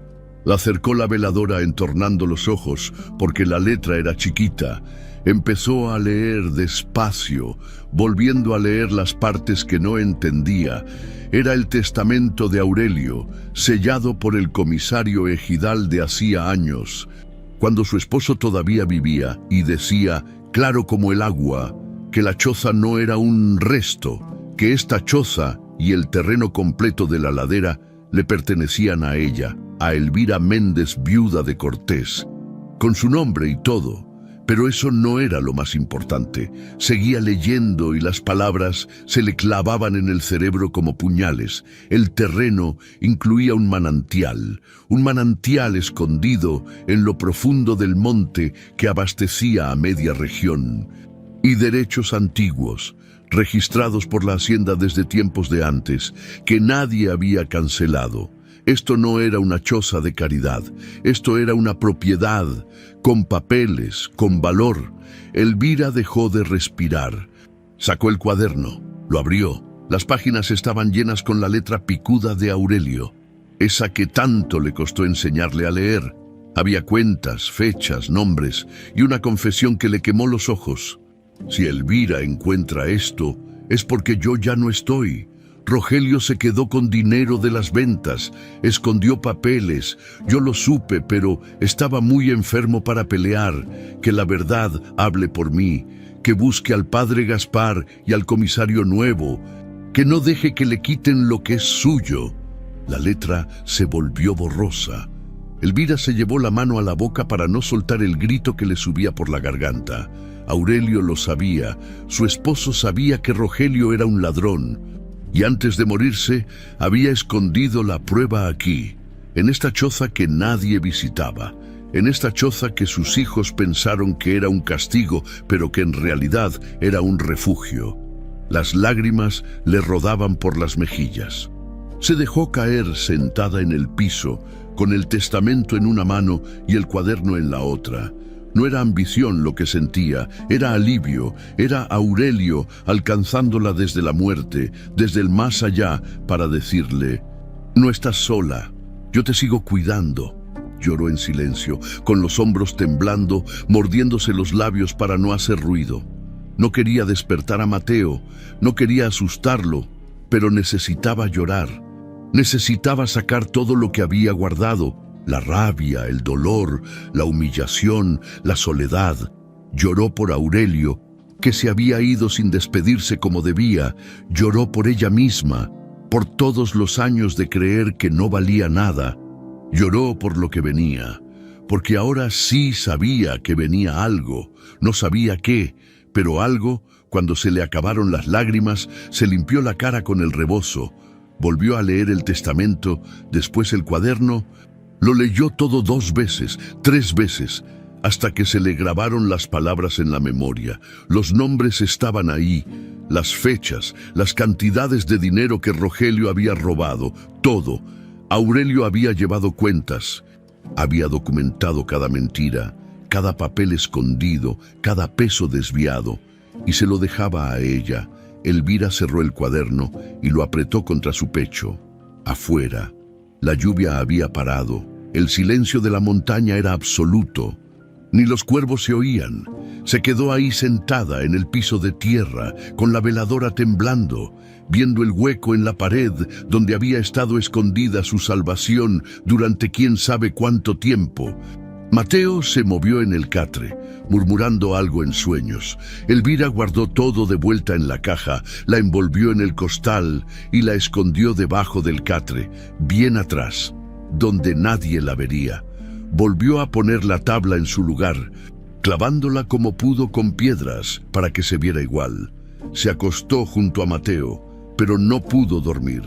Acercó la veladora entornando los ojos porque la letra era chiquita. Empezó a leer despacio, volviendo a leer las partes que no entendía. Era el testamento de Aurelio, sellado por el comisario ejidal de hacía años, cuando su esposo todavía vivía, y decía, claro como el agua, que la choza no era un resto, que esta choza y el terreno completo de la ladera le pertenecían a ella, a Elvira Méndez, viuda de Cortés, con su nombre y todo. Pero eso no era lo más importante. Seguía leyendo y las palabras se le clavaban en el cerebro como puñales. El terreno incluía un manantial escondido en lo profundo del monte que abastecía a media región, y derechos antiguos, registrados por la hacienda desde tiempos de antes, que nadie había cancelado. Esto no era una choza de caridad, esto era una propiedad, con papeles, con valor. Elvira dejó de respirar. Sacó el cuaderno, lo abrió. Las páginas estaban llenas con la letra picuda de Aurelio, esa que tanto le costó enseñarle a leer. Había cuentas, fechas, nombres y una confesión que le quemó los ojos. Si Elvira encuentra esto, es porque yo ya no estoy. Rogelio se quedó con dinero de las ventas, escondió papeles, yo lo supe, pero estaba muy enfermo para pelear. Que la verdad hable por mí, que busque al padre Gaspar y al comisario nuevo, que no deje que le quiten lo que es suyo. La letra se volvió borrosa. Elvira se llevó la mano a la boca para no soltar el grito que le subía por la garganta. Aurelio lo sabía, su esposo sabía que Rogelio era un ladrón, y antes de morirse había escondido la prueba aquí, en esta choza que nadie visitaba, en esta choza que sus hijos pensaron que era un castigo, pero que en realidad era un refugio. Las lágrimas le rodaban por las mejillas. Se dejó caer sentada en el piso, con el testamento en una mano y el cuaderno en la otra. No era ambición lo que sentía, era alivio, era Aurelio alcanzándola desde la muerte, desde el más allá, para decirle, no estás sola, yo te sigo cuidando. Lloró en silencio, con los hombros temblando, mordiéndose los labios para no hacer ruido. No quería despertar a Mateo, no quería asustarlo, pero necesitaba llorar. Necesitaba sacar todo lo que había guardado. La rabia, el dolor, la humillación, la soledad. Lloró por Aurelio, que se había ido sin despedirse como debía. Lloró por ella misma, por todos los años de creer que no valía nada. Lloró por lo que venía, porque ahora sí sabía que venía algo. No sabía qué, pero algo. Cuando se le acabaron las lágrimas, se limpió la cara con el rebozo. Volvió a leer el testamento, después el cuaderno. Lo leyó todo 2 veces, 3 veces, hasta que se le grabaron las palabras en la memoria. Los nombres estaban ahí, las fechas, las cantidades de dinero que Rogelio había robado, todo. Aurelio había llevado cuentas, había documentado cada mentira, cada papel escondido, cada peso desviado, y se lo dejaba a ella. Elvira cerró el cuaderno y lo apretó contra su pecho. Afuera, la lluvia había parado. El silencio de la montaña era absoluto. Ni los cuervos se oían. Se quedó ahí sentada en el piso de tierra, con la veladora temblando, viendo el hueco en la pared donde había estado escondida su salvación durante quién sabe cuánto tiempo. Mateo se movió en el catre, murmurando algo en sueños. Elvira guardó todo de vuelta en la caja, la envolvió en el costal y la escondió debajo del catre, bien atrás, donde nadie la vería. Volvió a poner la tabla en su lugar, clavándola como pudo con piedras para que se viera igual. Se acostó junto a Mateo, pero no pudo dormir.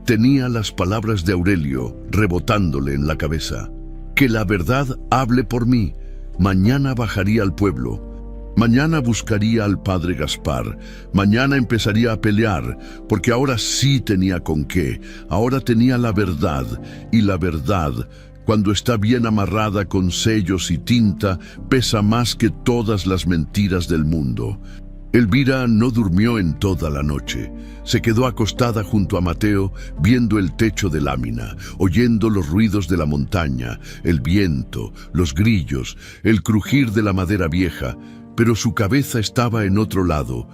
Tenía las palabras de Aurelio rebotándole en la cabeza. Que la verdad hable por mí. Mañana bajaría al pueblo. Mañana buscaría al padre Gaspar. Mañana empezaría a pelear, porque ahora sí tenía con qué. Ahora tenía la verdad, y la verdad Cuando está bien amarrada con sellos y tinta, pesa más que todas las mentiras del mundo. Elvira no durmió en toda la noche. Se quedó acostada junto a Mateo, viendo el techo de lámina, oyendo los ruidos de la montaña, el viento, los grillos, el crujir de la madera vieja, pero su cabeza estaba en otro lado,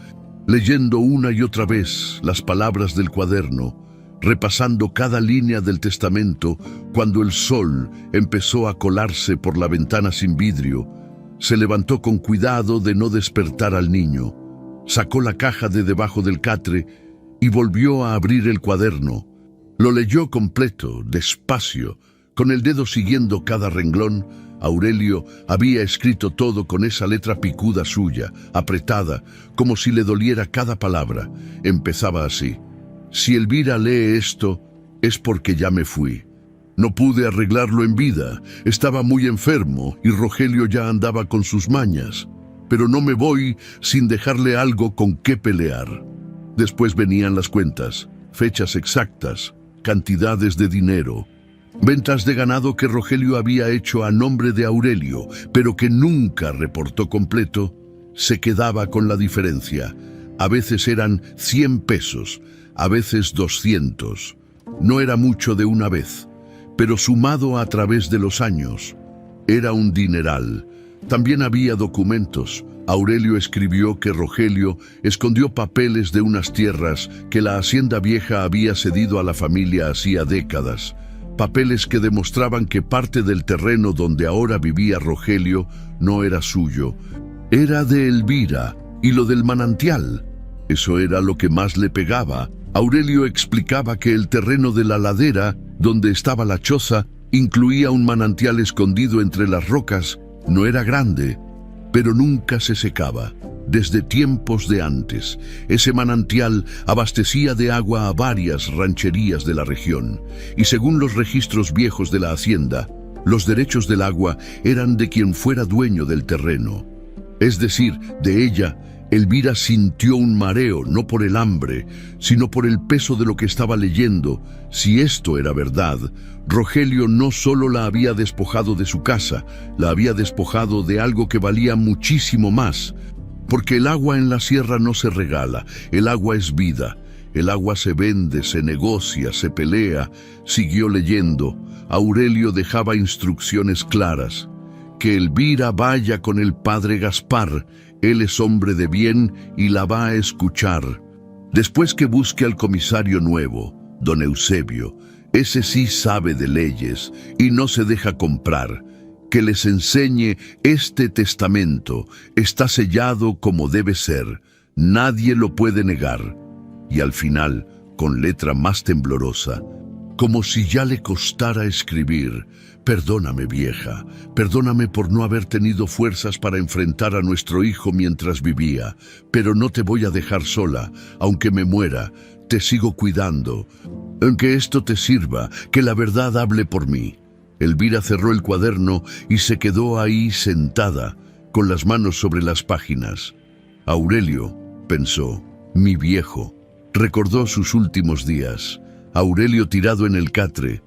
leyendo una y otra vez las palabras del cuaderno, repasando cada línea del testamento. Cuando el sol empezó a colarse por la ventana sin vidrio, se levantó con cuidado de no despertar al niño. Sacó la caja de debajo del catre y volvió a abrir el cuaderno. Lo leyó completo, despacio, con el dedo siguiendo cada renglón. Aurelio había escrito todo con esa letra picuda suya, apretada, como si le doliera cada palabra. Empezaba así: si Elvira lee esto, es porque ya me fui. No pude arreglarlo en vida, estaba muy enfermo y Rogelio ya andaba con sus mañas. Pero no me voy sin dejarle algo con qué pelear. Después venían las cuentas, fechas exactas, cantidades de dinero, ventas de ganado que Rogelio había hecho a nombre de Aurelio, pero que nunca reportó completo. Se quedaba con la diferencia. A veces eran 100 pesos, a veces 200. No era mucho de una vez, pero sumado a través de los años, era un dineral. También había documentos. Aurelio escribió que Rogelio escondió papeles de unas tierras que la hacienda vieja había cedido a la familia hacía décadas. Papeles que demostraban que parte del terreno donde ahora vivía Rogelio no era suyo. Era de Elvira, y lo del manantial, eso era lo que más le pegaba. Aurelio explicaba que el terreno de la ladera, donde estaba la choza, incluía un manantial escondido entre las rocas. No era grande, pero nunca se secaba. Desde tiempos de antes, ese manantial abastecía de agua a varias rancherías de la región, y según los registros viejos de la hacienda, los derechos del agua eran de quien fuera dueño del terreno. Es decir, de ella. Elvira sintió un mareo, no por el hambre, sino por el peso de lo que estaba leyendo. Si esto era verdad, Rogelio no solo la había despojado de su casa, la había despojado de algo que valía muchísimo más. Porque el agua en la sierra no se regala, el agua es vida. El agua se vende, se negocia, se pelea. Siguió leyendo. Aurelio dejaba instrucciones claras. Que Elvira vaya con el padre Gaspar. Él es hombre de bien y la va a escuchar. Después que busque al comisario nuevo, don Eusebio, ese sí sabe de leyes y no se deja comprar. Que les enseñe este testamento, está sellado como debe ser, nadie lo puede negar. Y al final, con letra más temblorosa, como si ya le costara escribir: perdóname, vieja, perdóname por no haber tenido fuerzas para enfrentar a nuestro hijo mientras vivía, pero no te voy a dejar sola, aunque me muera, te sigo cuidando. Aunque esto te sirva, que la verdad hable por mí. Elvira cerró el cuaderno y se quedó ahí sentada, con las manos sobre las páginas. Aurelio, pensó, mi viejo. Recordó sus últimos días. Aurelio tirado en el catre,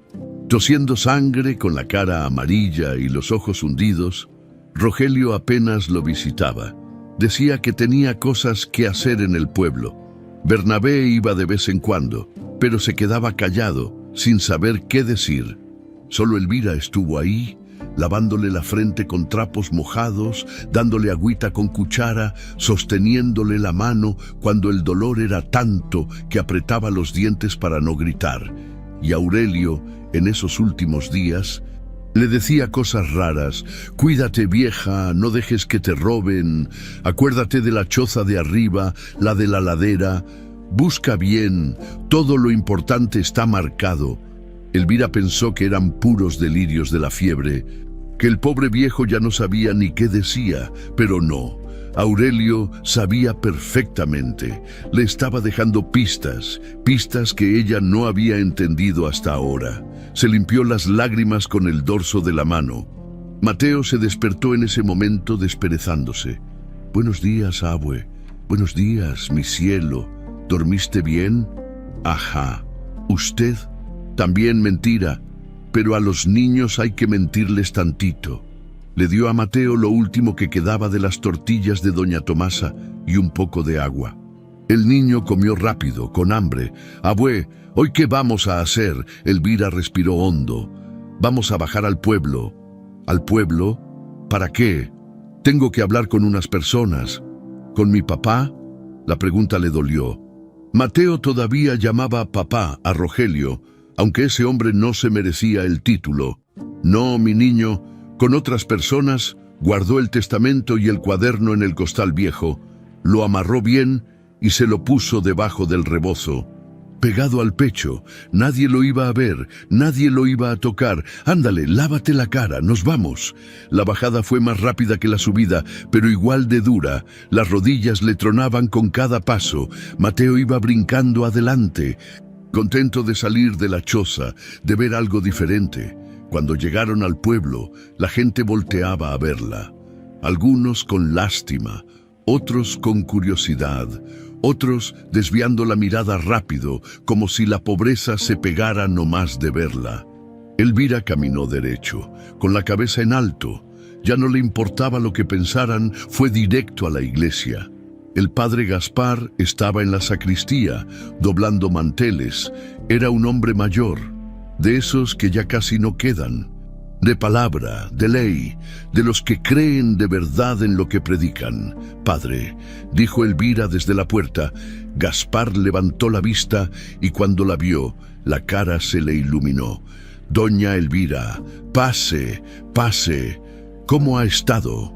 tosiendo sangre, con la cara amarilla y los ojos hundidos. Rogelio apenas lo visitaba. Decía que tenía cosas que hacer en el pueblo. Bernabé iba de vez en cuando, pero se quedaba callado, sin saber qué decir. Solo Elvira estuvo ahí, lavándole la frente con trapos mojados, dándole agüita con cuchara, sosteniéndole la mano cuando el dolor era tanto que apretaba los dientes para no gritar. Y Aurelio, en esos últimos días, le decía cosas raras: cuídate, vieja, no dejes que te roben, acuérdate de la choza de arriba, la de la ladera, busca bien, todo lo importante está marcado. Elvira pensó que eran puros delirios de la fiebre, que el pobre viejo ya no sabía ni qué decía, pero no. Aurelio sabía perfectamente, le estaba dejando pistas que ella no había entendido hasta ahora. Se limpió las lágrimas con el dorso de la mano. Mateo se despertó en ese momento desperezándose. Buenos días, abue. Buenos días, mi cielo. ¿Dormiste bien? Ajá. ¿Usted? También mentira. pero a los niños hay que mentirles tantito. Le dio a Mateo lo último que quedaba de las tortillas de doña Tomasa y un poco de agua. El niño comió rápido, con hambre. «Abue, ¿hoy qué vamos a hacer?». Elvira respiró hondo. «Vamos a bajar al pueblo». «¿Al pueblo? ¿Para qué?». «Tengo que hablar con unas personas». «¿Con mi papá?». La pregunta le dolió. Mateo todavía llamaba papá a Rogelio, aunque ese hombre no se merecía el título. «No, mi niño, con otras personas». Guardó el testamento y el cuaderno en el costal viejo, lo amarró bien y se lo puso debajo del rebozo, pegado al pecho. Nadie lo iba a ver, nadie lo iba a tocar. «Ándale, lávate la cara, nos vamos». La bajada fue más rápida que la subida, pero igual de dura. Las rodillas le tronaban con cada paso. Mateo iba brincando adelante, contento de salir de la choza, de ver algo diferente. Cuando llegaron al pueblo, la gente volteaba a verla. Algunos con lástima, otros con curiosidad, otros desviando la mirada rápido, como si la pobreza se pegara nomás de verla. Elvira caminó derecho, con la cabeza en alto. Ya no le importaba lo que pensaran, fue directo a la iglesia. El padre Gaspar estaba en la sacristía, doblando manteles. Era un hombre mayor, de esos que ya casi no quedan, de palabra, de ley, de los que creen de verdad en lo que predican. «Padre», dijo Elvira desde la puerta. Gaspar levantó la vista y cuando la vio, la cara se le iluminó. «Doña Elvira, pase, pase. ¿Cómo ha estado?».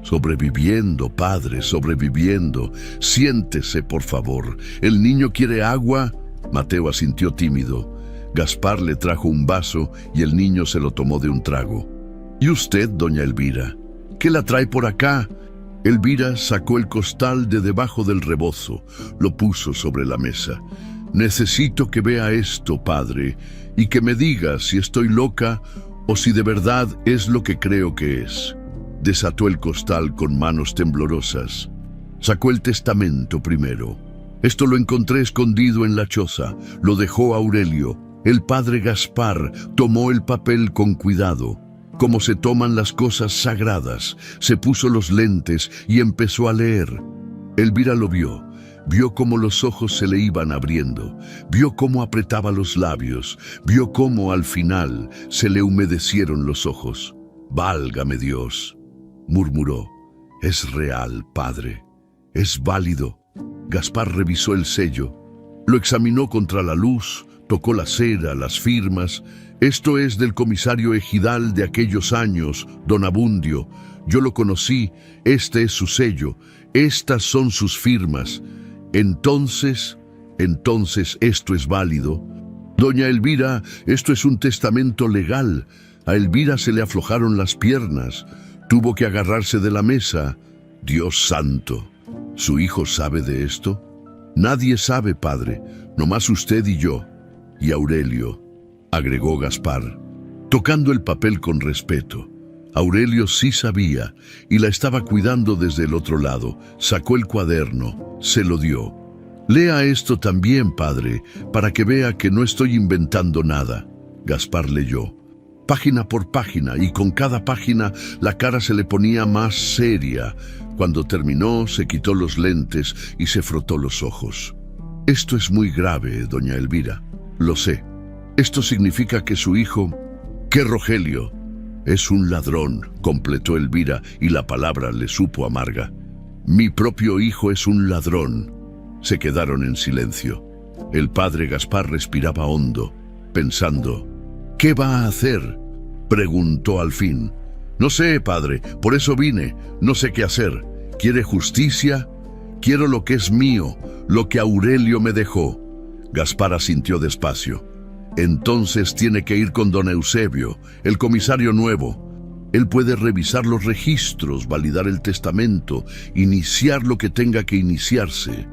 «Sobreviviendo, padre, sobreviviendo. Siéntese, por favor. ¿El niño quiere agua?». Mateo asintió tímido. Gaspar le trajo un vaso y el niño se lo tomó de un trago. «¿Y usted, doña Elvira? ¿Qué la trae por acá?». Elvira sacó el costal de debajo del rebozo, lo puso sobre la mesa. «Necesito que vea esto, padre, y que me diga si estoy loca o si de verdad es lo que creo que es». Desató el costal con manos temblorosas. Sacó el testamento primero. «Esto lo encontré escondido en la choza. Lo dejó Aurelio». El padre Gaspar tomó el papel con cuidado, como se toman las cosas sagradas. Se puso los lentes y empezó a leer. Elvira lo vio. Vio cómo los ojos se le iban abriendo. Vio cómo apretaba los labios. Vio cómo al final se le humedecieron los ojos. «Válgame Dios», murmuró. «Es real, padre. Es válido». Gaspar revisó el sello. Lo examinó contra la luz. Tocó la cera, las firmas. «Esto es del comisario ejidal de aquellos años, don Abundio. Yo lo conocí, este es su sello, estas son sus firmas. Entonces esto es válido». «Doña Elvira, esto es un testamento legal». A Elvira se le aflojaron las piernas. Tuvo que agarrarse de la mesa. «Dios santo, ¿su hijo sabe de esto?». «Nadie sabe, padre, nomás usted y yo. Y Aurelio», agregó Gaspar, tocando el papel con respeto. Aurelio sí sabía y la estaba cuidando desde el otro lado. Sacó el cuaderno, se lo dio. «Lea esto también, padre, para que vea que no estoy inventando nada». Gaspar leyó, página por página, y con cada página la cara se le ponía más seria. Cuando terminó, se quitó los lentes y se frotó los ojos. «Esto es muy grave, doña Elvira. Lo sé. Esto significa que su hijo, que Rogelio, es un ladrón», completó Elvira, y la palabra le supo amarga. «Mi propio hijo es un ladrón». Se quedaron en silencio. El padre Gaspar respiraba hondo, pensando. «¿Qué va a hacer?», preguntó al fin. «No sé, padre, por eso vine. No sé qué hacer. ¿Quiere justicia? Quiero lo que es mío, lo que Aurelio me dejó». Gaspar asintió despacio. «Entonces tiene que ir con don Eusebio, el comisario nuevo. Él puede revisar los registros, validar el testamento, iniciar lo que tenga que iniciarse.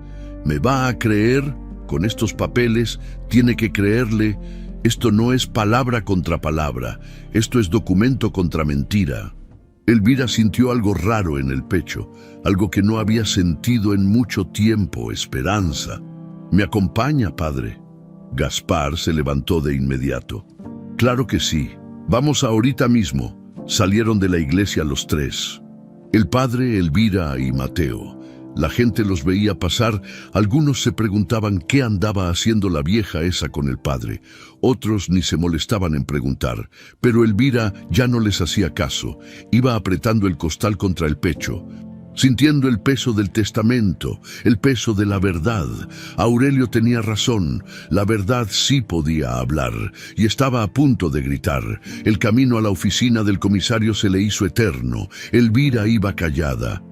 ¿Me va a creer? Con estos papeles tiene que creerle. Esto no es palabra contra palabra, esto es documento contra mentira». Elvira sintió algo raro en el pecho, algo que no había sentido en mucho tiempo: esperanza. «¿Me acompaña, padre?». Gaspar se levantó de inmediato. Claro que sí. Vamos ahorita mismo. Salieron de la iglesia los tres. El padre, Elvira y Mateo. La gente los veía pasar, algunos se preguntaban qué andaba haciendo la vieja esa con el padre, otros ni se molestaban en preguntar, pero Elvira ya no les hacía caso, iba apretando el costal contra el pecho, sintiendo el peso del testamento, el peso de la verdad. Aurelio tenía razón, la verdad sí podía hablar, y estaba a punto de gritar. El camino a la oficina del comisario se le hizo eterno, Elvira iba callada,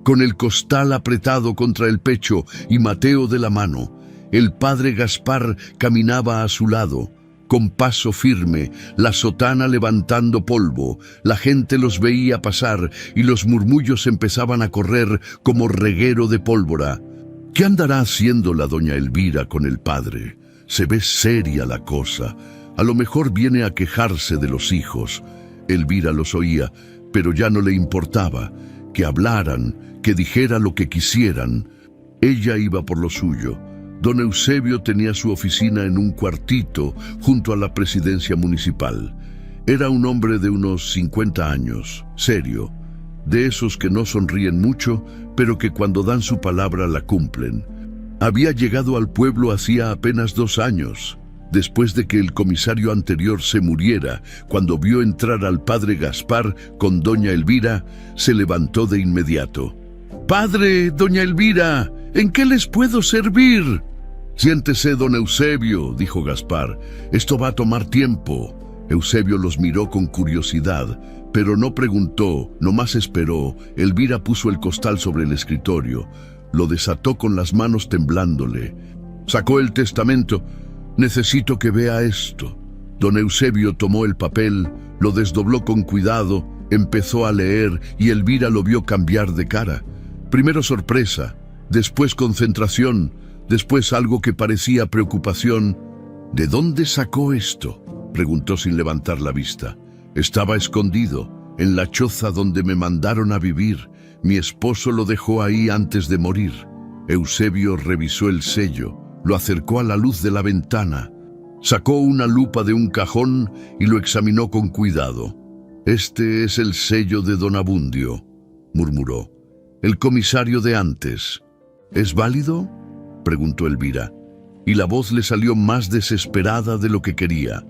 con el costal apretado contra el pecho y Mateo de la mano. El padre Gaspar caminaba a su lado, con paso firme, la sotana levantando polvo. La gente los veía pasar y los murmullos empezaban a correr como reguero de pólvora. ¿Qué andará haciendo la doña Elvira con el padre? Se ve seria la cosa. A lo mejor viene a quejarse de los hijos. Elvira los oía, pero ya no le importaba. Que hablaran, que dijera lo que quisieran. Ella iba por lo suyo. Don Eusebio tenía su oficina en un cuartito junto a la presidencia municipal. Era un hombre de unos 50 años, serio, de esos que no sonríen mucho, pero que cuando dan su palabra la cumplen. Había llegado al pueblo hacía apenas 2 años, después de que el comisario anterior se muriera. Cuando vio entrar al padre Gaspar con doña Elvira, se levantó de inmediato. «Padre, doña Elvira, ¿en qué les puedo servir?» «Siéntese, don Eusebio», dijo Gaspar. «Esto va a tomar tiempo». Eusebio los miró con curiosidad, pero no preguntó, nomás esperó. Elvira puso el costal sobre el escritorio, lo desató con las manos temblándole. Sacó el testamento. «Necesito que vea esto». Don Eusebio tomó el papel, lo desdobló con cuidado, empezó a leer y Elvira lo vio cambiar de cara. Primero sorpresa, después concentración, después algo que parecía preocupación. «¿De dónde sacó esto?», preguntó sin levantar la vista. «Estaba escondido, en la choza donde me mandaron a vivir. Mi esposo lo dejó ahí antes de morir». Eusebio revisó el sello, lo acercó a la luz de la ventana, sacó una lupa de un cajón y lo examinó con cuidado. «Este es el sello de don Abundio», murmuró. «El comisario de antes». «¿Es válido?», preguntó Elvira, y la voz le salió más desesperada de lo que quería.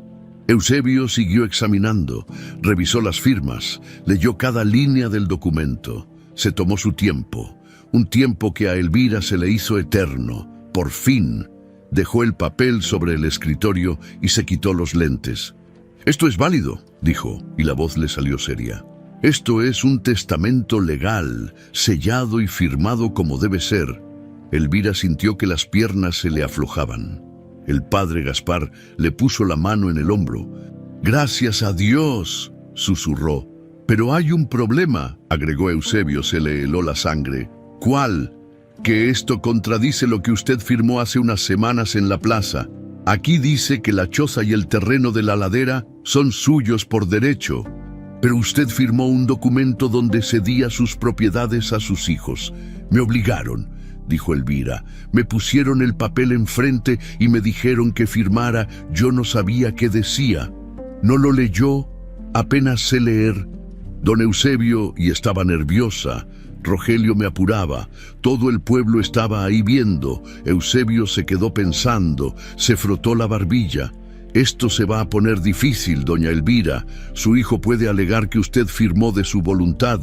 Eusebio siguió examinando, revisó las firmas, leyó cada línea del documento. Se tomó su tiempo, un tiempo que a Elvira se le hizo eterno. Por fin, dejó el papel sobre el escritorio y se quitó los lentes. «Esto es válido», dijo, y la voz le salió seria. «Esto es un testamento legal, sellado y firmado como debe ser». Elvira sintió que las piernas se le aflojaban. El padre Gaspar le puso la mano en el hombro. «Gracias a Dios», susurró. «Pero hay un problema», agregó Eusebio, se le heló la sangre. «¿Cuál?». «Que esto contradice lo que usted firmó hace unas semanas en la plaza. Aquí dice que la choza y el terreno de la ladera son suyos por derecho. Pero usted firmó un documento donde cedía sus propiedades a sus hijos. Me obligaron», dijo Elvira. «Me pusieron el papel enfrente y me dijeron que firmara. Yo no sabía qué decía. No lo leyó, apenas sé leer». Don Eusebio, y estaba nerviosa. Rogelio me apuraba. Todo el pueblo estaba ahí viendo. Eusebio se quedó pensando, se frotó la barbilla. «Esto se va a poner difícil, doña Elvira. Su hijo puede alegar que usted firmó de su voluntad,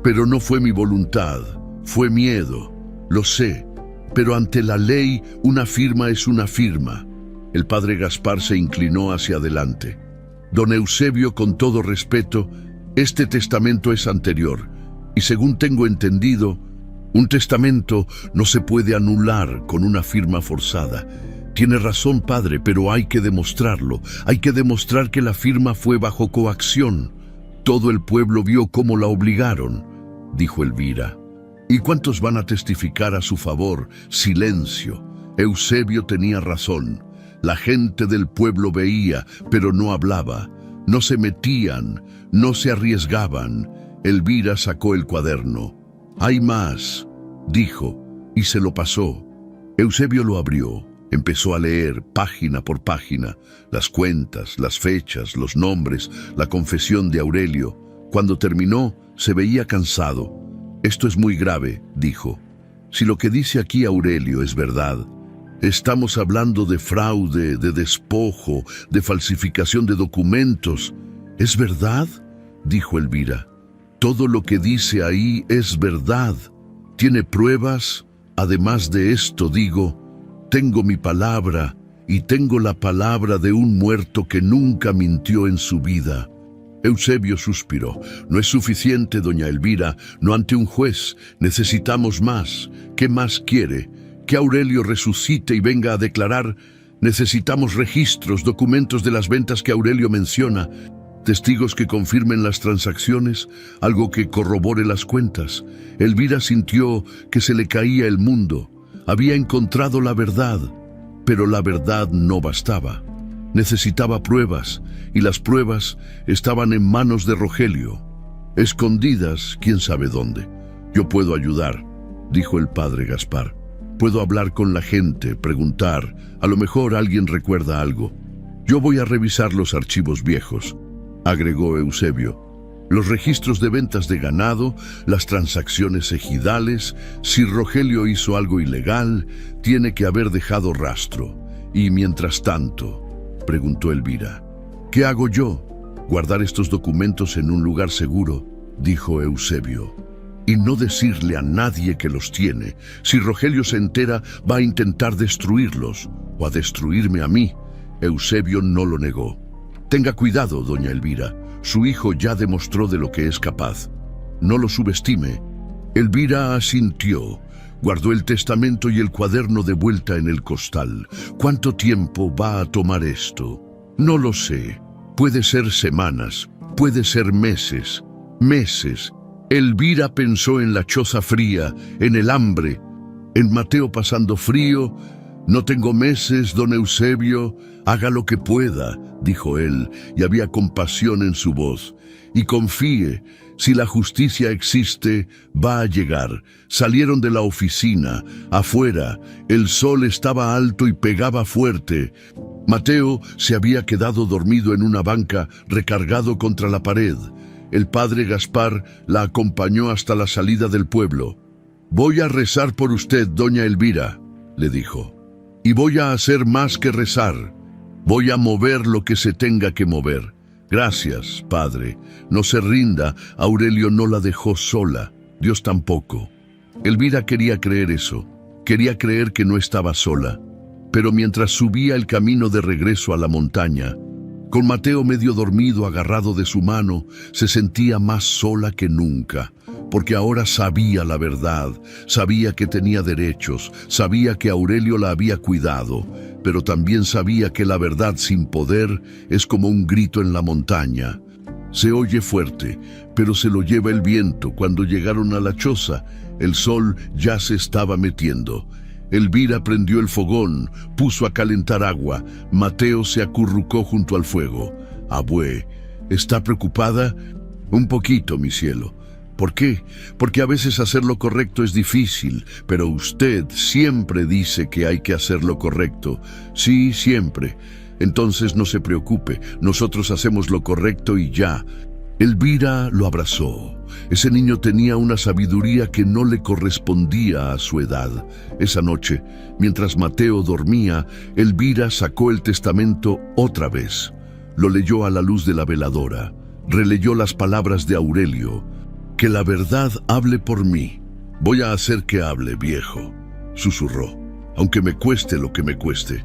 pero no fue mi voluntad, fue miedo. Lo sé, pero ante la ley una firma es una firma». El padre Gaspar se inclinó hacia adelante. «Don Eusebio, con todo respeto, este testamento es anterior, y según tengo entendido, un testamento no se puede anular con una firma forzada. Tiene razón, padre, pero hay que demostrarlo. Hay que demostrar que la firma fue bajo coacción. Todo el pueblo vio cómo la obligaron», dijo Elvira. «¿Y cuántos van a testificar a su favor?». Silencio. Eusebio tenía razón. La gente del pueblo veía, pero no hablaba. No se metían, no se arriesgaban. Elvira sacó el cuaderno. «Hay más», dijo, y se lo pasó. Eusebio lo abrió. Empezó a leer, página por página, las cuentas, las fechas, los nombres, la confesión de Aurelio. Cuando terminó, se veía cansado. «Esto es muy grave», dijo. «Si lo que dice aquí Aurelio es verdad, estamos hablando de fraude, de despojo, de falsificación de documentos». «¿Es verdad?», dijo Elvira. «Todo lo que dice ahí es verdad. ¿Tiene pruebas? Además de esto, digo, tengo mi palabra y tengo la palabra de un muerto que nunca mintió en su vida». Eusebio suspiró. «No es suficiente, doña Elvira, no ante un juez. Necesitamos más. ¿Qué más quiere? ¿Que Aurelio resucite y venga a declarar? Necesitamos registros, documentos de las ventas que Aurelio menciona, testigos que confirmen las transacciones, algo que corrobore las cuentas». Elvira sintió que se le caía el mundo. Había encontrado la verdad, pero la verdad no bastaba. Necesitaba pruebas, y las pruebas estaban en manos de Rogelio, escondidas quién sabe dónde. «Yo puedo ayudar», dijo el padre Gaspar. «Puedo hablar con la gente, preguntar, a lo mejor alguien recuerda algo. Yo voy a revisar los archivos viejos», agregó Eusebio. «Los registros de ventas de ganado, las transacciones ejidales. Si Rogelio hizo algo ilegal, tiene que haber dejado rastro. Y mientras tanto», preguntó Elvira, «¿qué hago yo?» «Guardar estos documentos en un lugar seguro», dijo Eusebio, «y no decirle a nadie que los tiene. Si Rogelio se entera, va a intentar destruirlos, o a destruirme a mí». Eusebio no lo negó. «Tenga cuidado, doña Elvira. Su hijo ya demostró de lo que es capaz. No lo subestime». Elvira asintió. Guardó el testamento y el cuaderno de vuelta en el costal. «¿Cuánto tiempo va a tomar esto?» «No lo sé. Puede ser semanas, puede ser meses». Meses. Elvira pensó en la choza fría, en el hambre, en Mateo pasando frío. «No tengo meses, don Eusebio. Haga lo que pueda», dijo él, y había compasión en su voz. «Y confíe, si la justicia existe, va a llegar». Salieron de la oficina. Afuera, el sol estaba alto y pegaba fuerte. Mateo se había quedado dormido en una banca, recargado contra la pared. El padre Gaspar la acompañó hasta la salida del pueblo. «Voy a rezar por usted, doña Elvira», le dijo. «Y voy a hacer más que rezar. Voy a mover lo que se tenga que mover». «Gracias, padre. No se rinda. Aurelio no la dejó sola. Dios tampoco». Elvira quería creer eso. Quería creer que no estaba sola. Pero mientras subía el camino de regreso a la montaña, con Mateo medio dormido agarrado de su mano, se sentía más sola que nunca, porque ahora sabía la verdad, sabía que tenía derechos, sabía que Aurelio la había cuidado, pero también sabía que la verdad sin poder es como un grito en la montaña. Se oye fuerte, pero se lo lleva el viento. Cuando llegaron a la choza, el sol ya se estaba metiendo. Elvira prendió el fogón, puso a calentar agua. Mateo se acurrucó junto al fuego. «Abue, ¿está preocupada?» «Un poquito, mi cielo». «¿Por qué?» «Porque a veces hacer lo correcto es difícil, pero usted siempre dice que hay que hacer lo correcto». «Sí, siempre». «Entonces no se preocupe, nosotros hacemos lo correcto y ya». Elvira lo abrazó. Ese niño tenía una sabiduría que no le correspondía a su edad. Esa noche, mientras Mateo dormía, Elvira sacó el testamento otra vez. Lo leyó a la luz de la veladora. Releyó las palabras de Aurelio. «Que la verdad hable por mí. Voy a hacer que hable, viejo», susurró, «aunque me cueste lo que me cueste».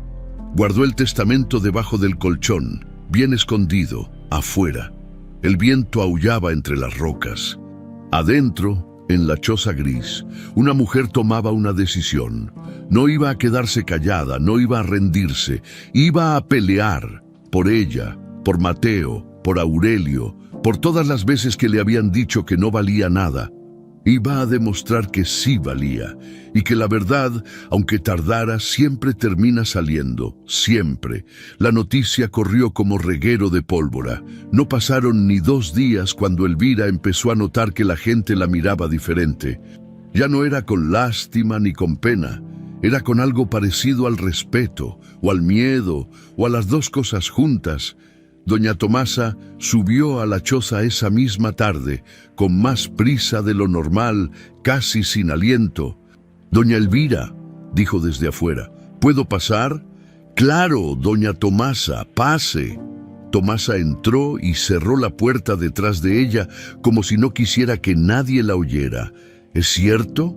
Guardó el testamento debajo del colchón, bien escondido, afuera. El viento aullaba entre las rocas. Adentro, en la choza gris, una mujer tomaba una decisión. No iba a quedarse callada, no iba a rendirse, iba a pelear por ella, por Mateo, por Aurelio, por todas las veces que le habían dicho que no valía nada. Iba a demostrar que sí valía, y que la verdad, aunque tardara, siempre termina saliendo, siempre. La noticia corrió como reguero de pólvora. No pasaron ni 2 días cuando Elvira empezó a notar que la gente la miraba diferente. Ya no era con lástima ni con pena, Era con algo parecido al respeto, o al miedo, o a las dos cosas juntas. Doña Tomasa subió a la choza esa misma tarde, con más prisa de lo normal, casi sin aliento. «Doña Elvira», dijo desde afuera, «¿puedo pasar?» «Claro, doña Tomasa, pase». Tomasa entró y cerró la puerta detrás de ella, como si no quisiera que nadie la oyera. «¿Es cierto?»,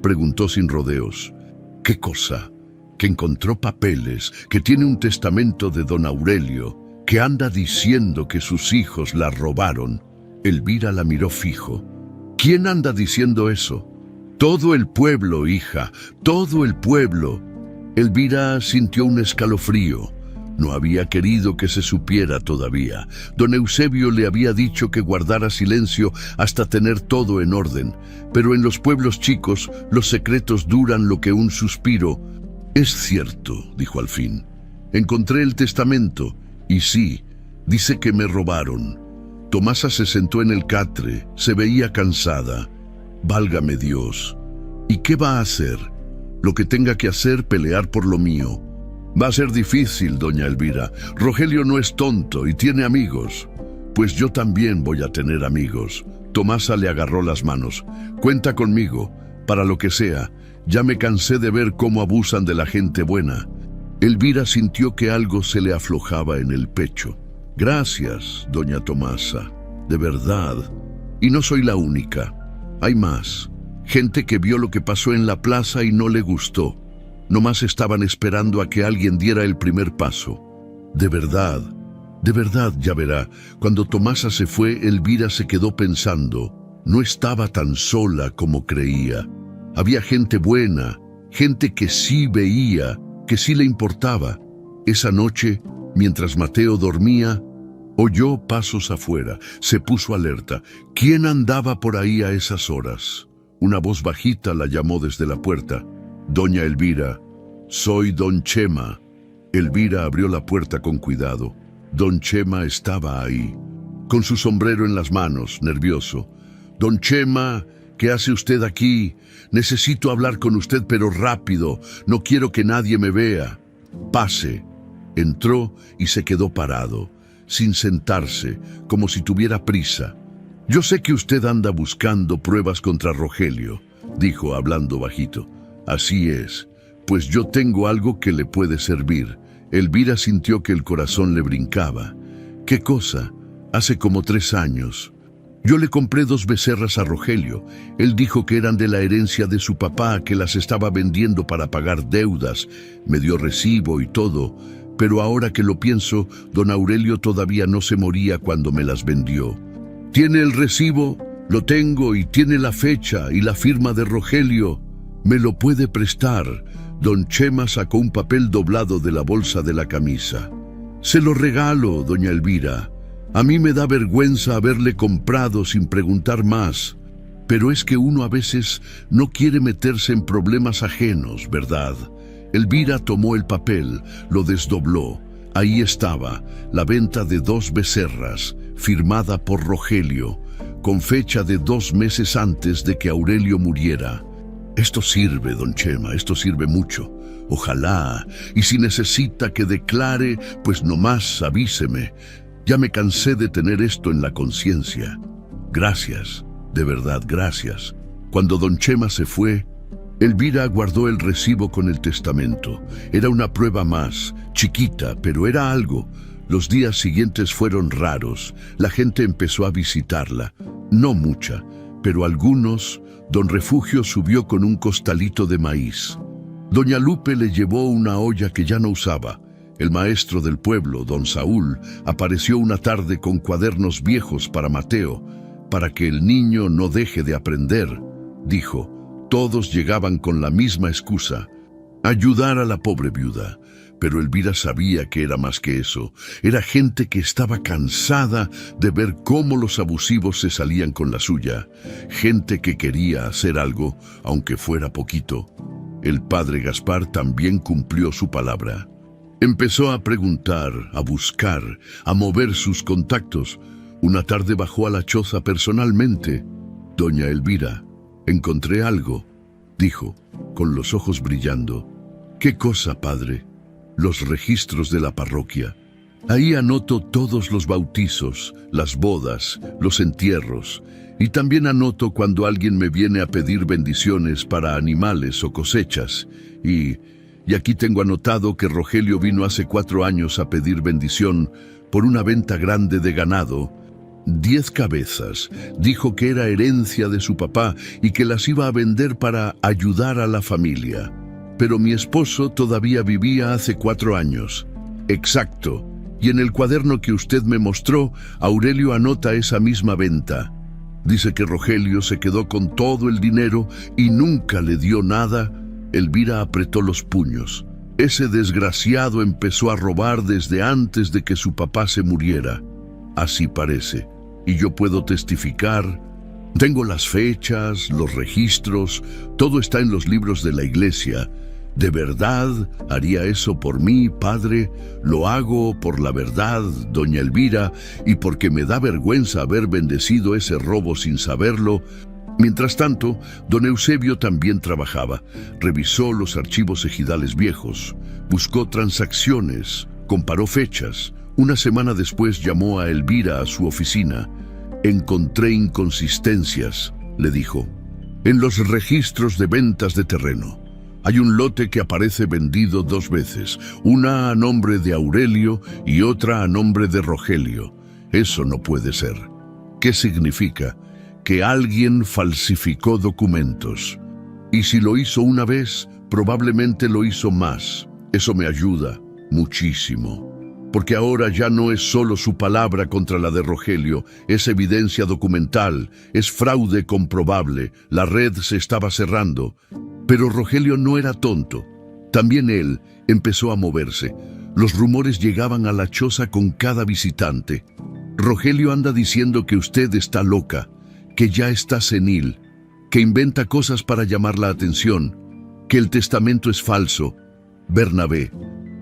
preguntó sin rodeos. «¿Qué cosa?». «Que encontró papeles, que tiene un testamento de don Aurelio, que anda diciendo que sus hijos la robaron». Elvira la miró fijo. «¿Quién anda diciendo eso?». «Todo el pueblo, hija, todo el pueblo». Elvira sintió un escalofrío. No había querido que se supiera todavía. Don Eusebio le había dicho que guardara silencio hasta tener todo en orden. Pero en los pueblos chicos, los secretos duran lo que un suspiro. «Es cierto», dijo al fin. «Encontré el testamento, y sí, dice que me robaron». Tomasa se sentó en el catre, se veía cansada. «Válgame Dios. ¿Y qué va a hacer?». «Lo que tenga que hacer, pelear por lo mío». «Va a ser difícil, doña Elvira. Rogelio no es tonto y tiene amigos». «Pues yo también voy a tener amigos». Tomasa le agarró las manos. «Cuenta conmigo, para lo que sea. Ya me cansé de ver cómo abusan de la gente buena». Elvira sintió que algo se le aflojaba en el pecho. «Gracias, doña Tomasa, de verdad. Y no soy la única. Hay más. Gente que vio lo que pasó en la plaza y no le gustó. Nomás estaban esperando a que alguien diera el primer paso. De verdad, ya verá». Cuando Tomasa se fue, Elvira se quedó pensando. No estaba tan sola como creía. Había gente buena, gente que sí veía, que sí le importaba. Esa noche, mientras Mateo dormía, oyó pasos afuera. Se puso alerta. ¿Quién andaba por ahí a esas horas? Una voz bajita la llamó desde la puerta. «Doña Elvira, soy don Chema». Elvira abrió la puerta con cuidado. Don Chema estaba ahí, con su sombrero en las manos, nervioso. «Don Chema, ¿qué hace usted aquí? Necesito hablar con usted, pero rápido. No quiero que nadie me vea». «Pase». Entró y se quedó parado, sin sentarse, como si tuviera prisa. «Yo sé que usted anda buscando pruebas contra Rogelio», dijo hablando bajito. «Así es. Pues yo tengo algo que le puede servir». Elvira sintió que el corazón le brincaba. «¿Qué cosa?». «Hace como 3 años. Yo le compré 2 becerras a Rogelio. Él dijo que eran de la herencia de su papá, que las estaba vendiendo para pagar deudas. Me dio recibo y todo. Pero ahora que lo pienso, don Aurelio todavía no se moría cuando me las vendió». «¿Tiene el recibo?». «Lo tengo y tiene la fecha y la firma de Rogelio». «¿Me lo puede prestar?». Don Chema sacó un papel doblado de la bolsa de la camisa. «Se lo regalo, doña Elvira. A mí me da vergüenza haberle comprado sin preguntar más. Pero es que uno a veces no quiere meterse en problemas ajenos, ¿verdad?». Elvira tomó el papel, lo desdobló. Ahí estaba, la venta de 2 becerras, firmada por Rogelio, con fecha de 2 meses antes de que Aurelio muriera. «Esto sirve, don Chema, esto sirve mucho. Ojalá, y si necesita que declare, pues nomás avíseme. Ya me cansé de tener esto en la conciencia». «Gracias, de verdad, gracias». Cuando don Chema se fue, Elvira guardó el recibo con el testamento. Era una prueba más, chiquita, pero era algo. Los días siguientes fueron raros. La gente empezó a visitarla. No mucha, pero algunos. Don Refugio subió con un costalito de maíz. Doña Lupe le llevó una olla que ya no usaba. El maestro del pueblo, don Saúl, apareció una tarde con cuadernos viejos para Mateo, para que el niño no deje de aprender, dijo. Todos llegaban con la misma excusa: ayudar a la pobre viuda. Pero Elvira sabía que era más que eso. Era gente que estaba cansada de ver cómo los abusivos se salían con la suya. Gente que quería hacer algo, aunque fuera poquito. El padre Gaspar también cumplió su palabra. Empezó a preguntar, a buscar, a mover sus contactos. Una tarde bajó a la choza personalmente. «Doña Elvira, encontré algo», dijo. con los ojos brillando. ¿Qué cosa, padre? Los registros de la parroquia. Ahí anoto todos los bautizos, las bodas, los entierros, y también anoto cuando alguien me viene a pedir bendiciones para animales o cosechas. Y aquí tengo anotado que Rogelio vino hace 4 años a pedir bendición por una venta grande de ganado. 10 cabezas. Dijo que era herencia de su papá y que las iba a vender para ayudar a la familia. Pero mi esposo todavía vivía hace 4 años. Exacto. Y en el cuaderno que usted me mostró, Aurelio anota esa misma venta. Dice que Rogelio se quedó con todo el dinero y nunca le dio nada. Elvira apretó los puños. Ese desgraciado empezó a robar desde antes de que su papá se muriera. Así parece. Y yo puedo testificar. Tengo las fechas, los registros, todo está en los libros de la iglesia. ¿De verdad haría eso por mí, padre? Lo hago por la verdad, doña Elvira, y porque me da vergüenza haber bendecido ese robo sin saberlo. Mientras tanto, don Eusebio también trabajaba. Revisó los archivos ejidales viejos, buscó transacciones, comparó fechas. Una semana después llamó a Elvira a su oficina. Encontré inconsistencias, le dijo, en los registros de ventas de terreno. Hay un lote que aparece vendido 2 veces, una a nombre de Aurelio y otra a nombre de Rogelio. Eso no puede ser. ¿Qué significa? Que alguien falsificó documentos. Y si lo hizo una vez, probablemente lo hizo más. Eso me ayuda muchísimo. Porque ahora ya no es solo su palabra contra la de Rogelio, es evidencia documental, es fraude comprobable, la red se estaba cerrando. Pero Rogelio no era tonto. También él empezó a moverse. Los rumores llegaban a la choza con cada visitante. Rogelio anda diciendo que usted está loca, que ya está senil, que inventa cosas para llamar la atención, que el testamento es falso. Bernabé,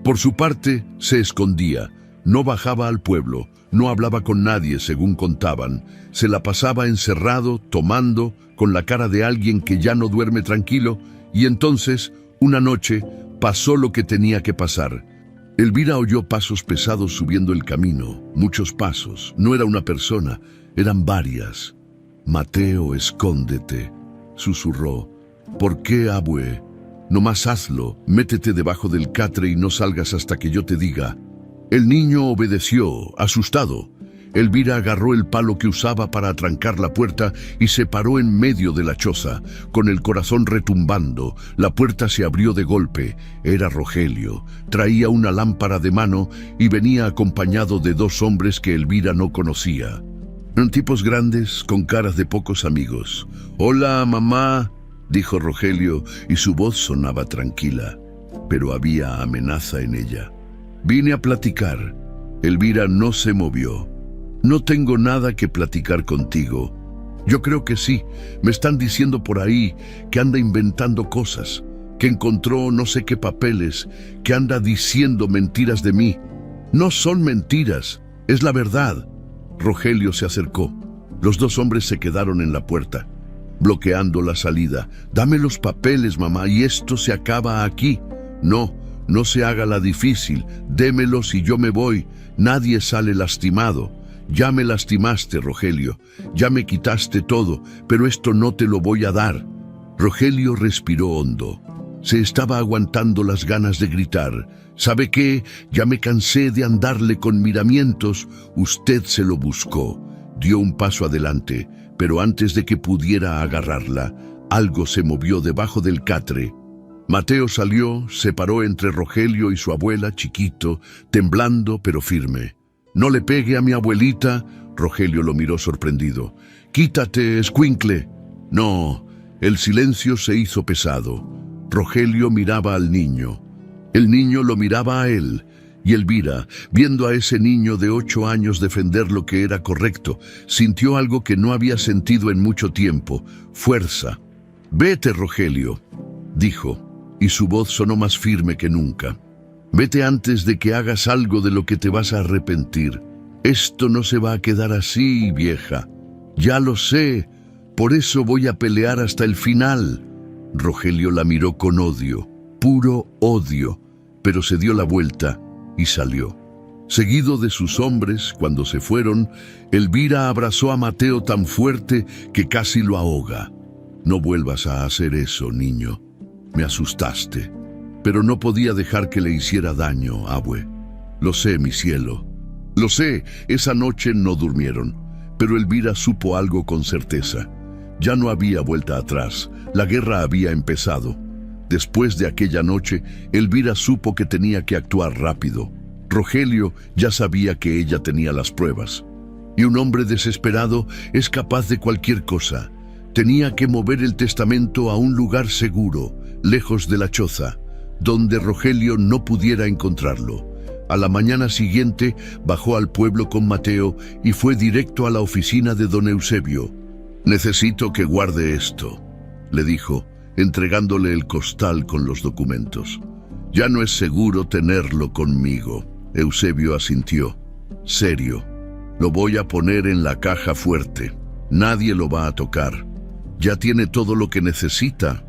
por su parte, se escondía. No bajaba al pueblo, no hablaba con nadie, según contaban. Se la pasaba encerrado, tomando, con la cara de alguien que ya no duerme tranquilo. Y entonces, una noche, pasó lo que tenía que pasar. Elvira oyó pasos pesados subiendo el camino, muchos pasos. No era una persona, eran varias. Mateo, escóndete, susurró. ¿Por qué, abue? Nomás hazlo, métete debajo del catre y no salgas hasta que yo te diga. El niño obedeció, asustado. Elvira agarró el palo que usaba para atrancar la puerta y se paró en medio de la choza, con el corazón retumbando. La puerta se abrió de golpe. Era Rogelio. Traía una lámpara de mano y venía acompañado de 2 hombres que Elvira no conocía. Eran tipos grandes, con caras de pocos amigos. «Hola, mamá», dijo Rogelio, y su voz sonaba tranquila, pero había amenaza en ella. «Vine a platicar». Elvira no se movió. «No tengo nada que platicar contigo». «Yo creo que sí. Me están diciendo por ahí que anda inventando cosas, que encontró no sé qué papeles, que anda diciendo mentiras de mí». «No son mentiras, es la verdad». Rogelio se acercó. Los 2 hombres se quedaron en la puerta, bloqueando la salida. «Dame los papeles, mamá, y esto se acaba aquí». «No, no se haga la difícil. Démelos y yo me voy. Nadie sale lastimado». «Ya me lastimaste, Rogelio. Ya me quitaste todo, pero esto no te lo voy a dar». Rogelio respiró hondo. Se estaba aguantando las ganas de gritar. «¿Sabe qué? Ya me cansé de andarle con miramientos. Usted se lo buscó». Dio un paso adelante, pero antes de que pudiera agarrarla, algo se movió debajo del catre. Mateo salió, se paró entre Rogelio y su abuela, chiquito, temblando pero firme. «No le pegue a mi abuelita». Rogelio lo miró sorprendido. «Quítate, escuincle». «No». El silencio se hizo pesado. Rogelio miraba al niño. El niño lo miraba a él. Y Elvira, viendo a ese niño de 8 años defender lo que era correcto, sintió algo que no había sentido en mucho tiempo: fuerza. «Vete, Rogelio», dijo, y su voz sonó más firme que nunca. «Vete antes de que hagas algo de lo que te vas a arrepentir. Esto no se va a quedar así, vieja. Ya lo sé, por eso voy a pelear hasta el final». Rogelio la miró con odio, puro odio, pero se dio la vuelta y salió. Seguido de sus hombres, cuando se fueron, Elvira abrazó a Mateo tan fuerte que casi lo ahoga. «No vuelvas a hacer eso, niño. Me asustaste». Pero no podía dejar que le hiciera daño, abue. «Lo sé, mi cielo. Lo sé, esa noche no durmieron». Pero Elvira supo algo con certeza. Ya no había vuelta atrás. La guerra había empezado. Después de aquella noche, Elvira supo que tenía que actuar rápido. Rogelio ya sabía que ella tenía las pruebas. Y un hombre desesperado es capaz de cualquier cosa. Tenía que mover el testamento a un lugar seguro, lejos de la choza, donde Rogelio no pudiera encontrarlo. A la mañana siguiente bajó al pueblo con Mateo y fue directo a la oficina de don Eusebio. «Necesito que guarde esto», le dijo, entregándole el costal con los documentos. «Ya no es seguro tenerlo conmigo». Eusebio asintió. «Serio. Lo voy a poner en la caja fuerte. Nadie lo va a tocar. Ya tiene todo lo que necesita.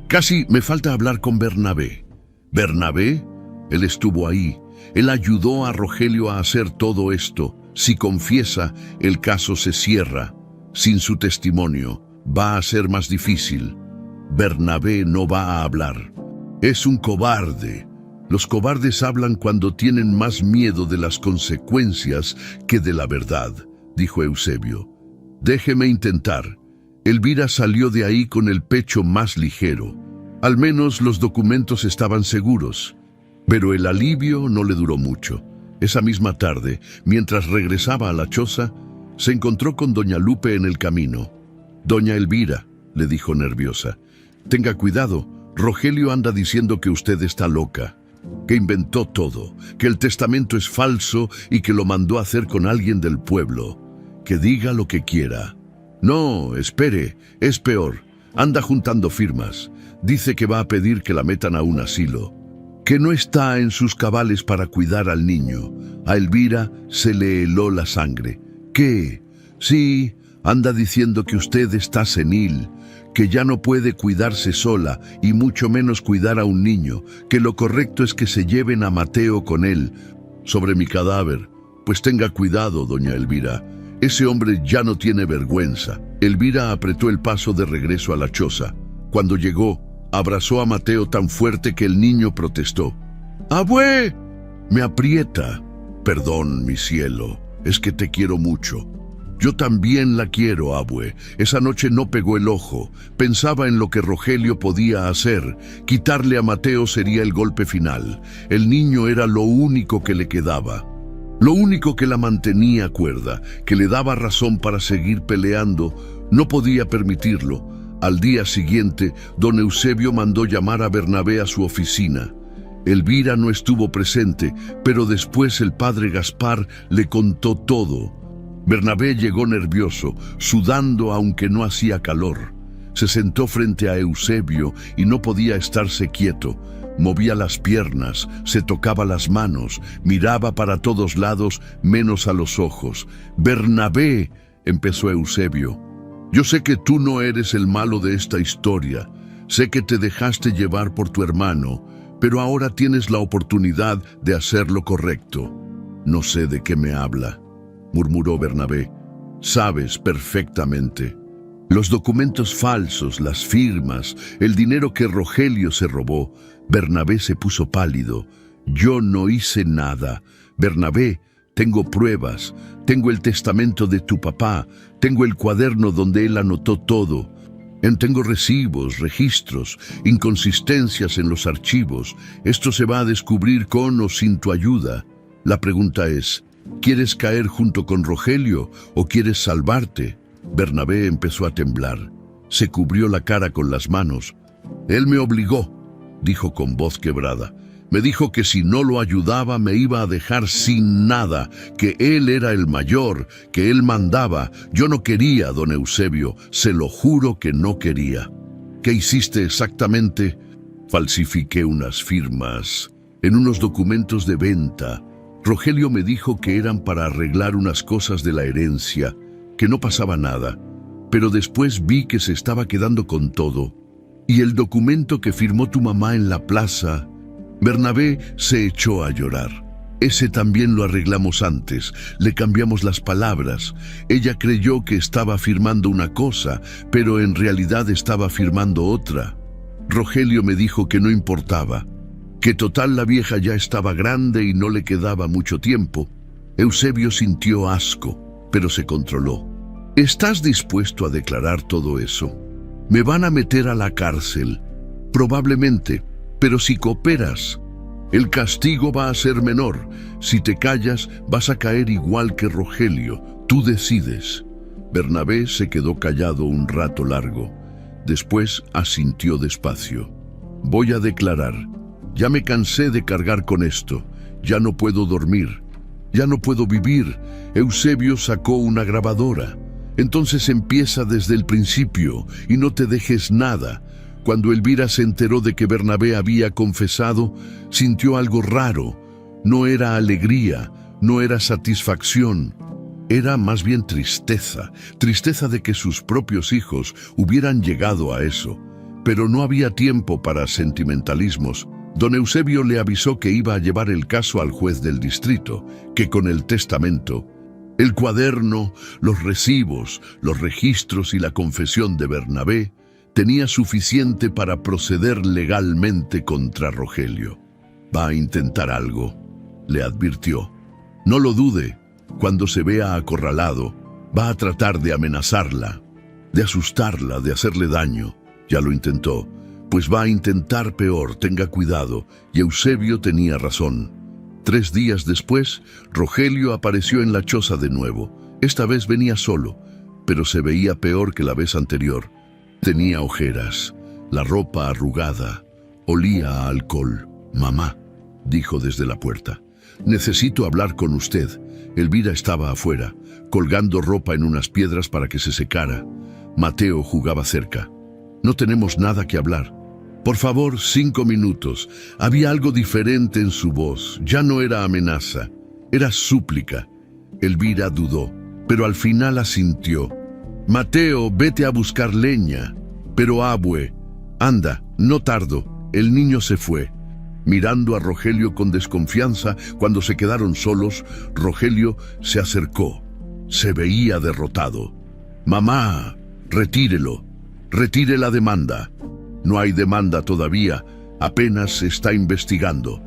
Casi me falta hablar con Bernabé». «¿Bernabé?» Él estuvo ahí. Él ayudó a Rogelio a hacer todo esto. Si confiesa, el caso se cierra. Sin su testimonio, va a ser más difícil. Bernabé no va a hablar. Es un cobarde. Los cobardes hablan cuando tienen más miedo de las consecuencias que de la verdad», dijo Eusebio. «Déjeme intentar». Elvira salió de ahí con el pecho más ligero. Al menos los documentos estaban seguros. Pero el alivio no le duró mucho. Esa misma tarde, mientras regresaba a la choza, se encontró con doña Lupe en el camino. «Doña Elvira», le dijo nerviosa, «tenga cuidado, Rogelio anda diciendo que usted está loca, que inventó todo, que el testamento es falso y que lo mandó a hacer con alguien del pueblo. Que diga lo que quiera». «No, espere, es peor. Anda juntando firmas. Dice que va a pedir que la metan a un asilo, que no está en sus cabales para cuidar al niño». A Elvira se le heló la sangre. «¿Qué? Sí, anda diciendo que usted está senil, que ya no puede cuidarse sola y mucho menos cuidar a un niño, que lo correcto es que se lleven a Mateo con él, sobre mi cadáver. Pues tenga cuidado, doña Elvira. Ese hombre ya no tiene vergüenza». Elvira apretó el paso de regreso a la choza. Cuando llegó, abrazó a Mateo tan fuerte que el niño protestó. «¡Abue! Me aprieta». «Perdón, mi cielo, es que te quiero mucho». «Yo también la quiero, abue. Esa noche no pegó el ojo. Pensaba en lo que Rogelio podía hacer. Quitarle a Mateo sería el golpe final. El niño era lo único que le quedaba. Lo único que la mantenía cuerda, que le daba razón para seguir peleando. No podía permitirlo». Al día siguiente, don Eusebio mandó llamar a Bernabé a su oficina. Elvira no estuvo presente, pero después el padre Gaspar le contó todo. Bernabé llegó nervioso, sudando aunque no hacía calor. Se sentó frente a Eusebio y no podía estarse quieto. Movía las piernas, se tocaba las manos, miraba para todos lados menos a los ojos. «Bernabé», empezó Eusebio, «yo sé que tú no eres el malo de esta historia. Sé que te dejaste llevar por tu hermano, pero ahora tienes la oportunidad de hacer lo correcto». «No sé de qué me habla», murmuró Bernabé. «Sabes perfectamente. Los documentos falsos, las firmas, el dinero que Rogelio se robó». Bernabé se puso pálido. «Yo no hice nada. Bernabé, tengo pruebas. Tengo el testamento de tu papá. Tengo el cuaderno donde él anotó todo. Tengo recibos, registros, inconsistencias en los archivos. Esto se va a descubrir con o sin tu ayuda. La pregunta es, ¿quieres caer junto con Rogelio o quieres salvarte?» Bernabé empezó a temblar. Se cubrió la cara con las manos. «Él me obligó», dijo con voz quebrada. «Me dijo que si no lo ayudaba me iba a dejar sin nada, que él era el mayor, que él mandaba. Yo no quería, don Eusebio, se lo juro que no quería». «¿Qué hiciste exactamente?» «Falsifiqué unas firmas en unos documentos de venta. Rogelio me dijo que eran para arreglar unas cosas de la herencia, que no pasaba nada, pero después vi que se estaba quedando con todo ¿Y el documento que firmó tu mamá en la plaza? Bernabé se echó a llorar. Ese también lo arreglamos antes, le cambiamos las palabras. Ella creyó que estaba firmando una cosa, pero en realidad estaba firmando otra. Rogelio me dijo que no importaba, que total la vieja ya estaba grande y no le quedaba mucho tiempo. Eusebio sintió asco, pero se controló. ¿Estás dispuesto a declarar todo eso? Me van a meter a la cárcel, probablemente, pero si cooperas, el castigo va a ser menor. Si te callas, vas a caer igual que Rogelio. Tú decides. Bernabé se quedó callado un rato largo. Después asintió despacio. Voy a declarar. Ya me cansé de cargar con esto. Ya no puedo dormir. Ya no puedo vivir. Eusebio sacó una grabadora. Entonces empieza desde el principio y no te dejes nada. Cuando Elvira se enteró de que Bernabé había confesado, sintió algo raro. No era alegría, no era satisfacción. Era más bien tristeza. Tristeza de que sus propios hijos hubieran llegado a eso. Pero no había tiempo para sentimentalismos. Don Eusebio le avisó que iba a llevar el caso al juez del distrito, que con el testamento, el cuaderno, los recibos, los registros y la confesión de Bernabé tenía suficiente para proceder legalmente contra Rogelio. Va a intentar algo, le advirtió. No lo dude, cuando se vea acorralado, va a tratar de amenazarla, de asustarla, de hacerle daño. Ya lo intentó, pues va a intentar peor, tenga cuidado, y Eusebio tenía razón. 3 días después, Rogelio apareció en la choza de nuevo. Esta vez venía solo, pero se veía peor que la vez anterior. Tenía ojeras, la ropa arrugada, olía a alcohol. Mamá, dijo desde la puerta, necesito hablar con usted. Elvira estaba afuera, colgando ropa en unas piedras para que se secara. Mateo jugaba cerca. No tenemos nada que hablar. Por favor, 5 minutos. Había algo diferente en su voz. Ya no era amenaza, era súplica. Elvira dudó, pero al final asintió. Mateo, vete a buscar leña. Pero abue, anda, no tardo. El niño se fue. Mirando a Rogelio con desconfianza, cuando se quedaron solos, Rogelio se acercó. Se veía derrotado. Mamá, retírelo. Retire la demanda. No hay demanda todavía, apenas se está investigando.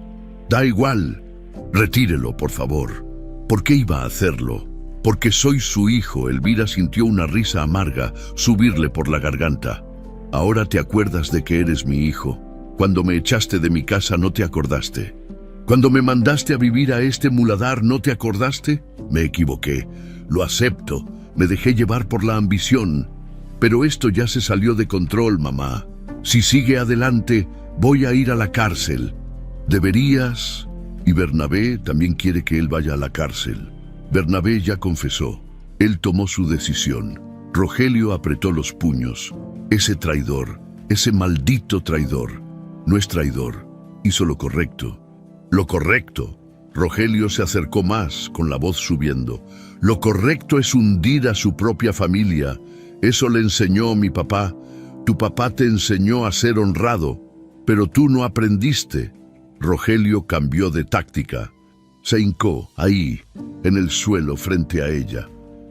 Da igual, retírelo, por favor. ¿Por qué iba a hacerlo? Porque soy su hijo. Elvira sintió una risa amarga subirle por la garganta. Ahora te acuerdas de que eres mi hijo. Cuando me echaste de mi casa no te acordaste. Cuando me mandaste a vivir a este muladar no te acordaste. Me equivoqué, lo acepto, me dejé llevar por la ambición. Pero esto ya se salió de control, mamá. Si sigue adelante, voy a ir a la cárcel. Deberías... Y Bernabé también quiere que él vaya a la cárcel. Bernabé ya confesó. Él tomó su decisión. Rogelio apretó los puños. Ese traidor, ese maldito traidor, no es traidor. Hizo lo correcto. Lo correcto. Rogelio se acercó más, con la voz subiendo. Lo correcto es hundir a su propia familia. Eso le enseñó mi papá. Tu papá te enseñó a ser honrado, pero tú no aprendiste. Rogelio cambió de táctica. Se hincó, ahí, en el suelo, frente a ella.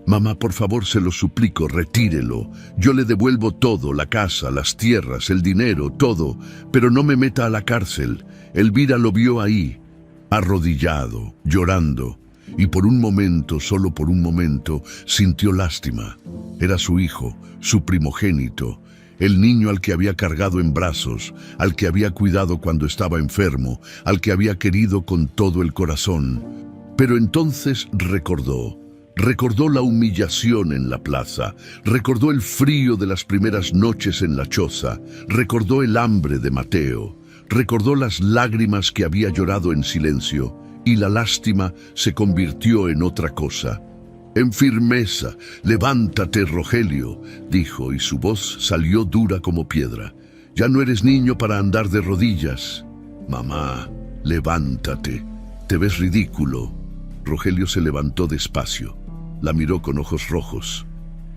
Mamá, por favor, se lo suplico, retírelo. Yo le devuelvo todo, la casa, las tierras, el dinero, todo, pero no me meta a la cárcel. Elvira lo vio ahí, arrodillado, llorando, y por un momento, solo por un momento, sintió lástima. Era su hijo, su primogénito, el niño al que había cargado en brazos, al que había cuidado cuando estaba enfermo, al que había querido con todo el corazón. Pero entonces recordó la humillación en la plaza, recordó el frío de las primeras noches en la choza, recordó el hambre de Mateo, recordó las lágrimas que había llorado en silencio, y la lástima se convirtió en otra cosa. En firmeza, levántate, Rogelio, dijo, y su voz salió dura como piedra. Ya no eres niño para andar de rodillas. Mamá, levántate, te ves ridículo. Rogelio se levantó despacio, la miró con ojos rojos.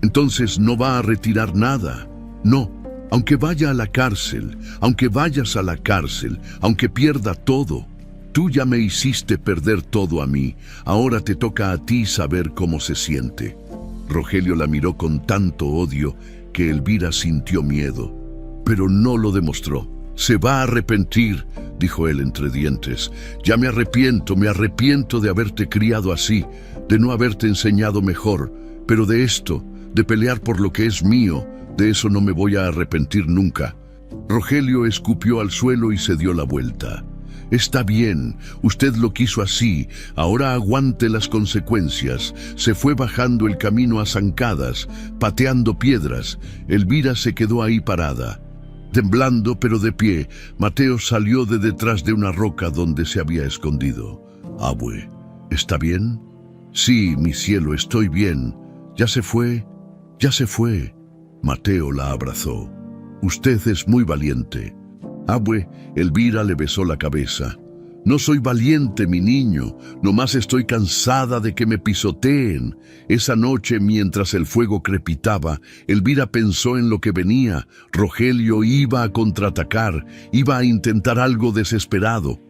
Entonces no va a retirar nada. No, Aunque vaya a la cárcel, aunque vayas a la cárcel, aunque pierda todo, tú ya me hiciste perder todo a mí. Ahora te toca a ti saber cómo se siente. Rogelio la miró con tanto odio que Elvira sintió miedo, pero no lo demostró. Se va a arrepentir, dijo él entre dientes. Ya me arrepiento de haberte criado así, de no haberte enseñado mejor, pero de esto, de pelear por lo que es mío, de eso no me voy a arrepentir nunca. Rogelio escupió al suelo y se dio la vuelta. Está bien, usted lo quiso así, ahora aguante las consecuencias. Se fue bajando el camino a zancadas, pateando piedras. Elvira se quedó ahí parada. Temblando pero de pie, Mateo salió de detrás de una roca donde se había escondido. «Abue, ¿está bien?» «Sí, mi cielo, estoy bien. ¿Ya se fue?» «Ya se fue». Mateo la abrazó. «Usted es muy valiente». «Abue», Elvira le besó la cabeza. «No soy valiente, mi niño, nomás estoy cansada de que me pisoteen». Esa noche, mientras el fuego crepitaba, Elvira pensó en lo que venía. Rogelio iba a contraatacar, iba a intentar algo desesperado.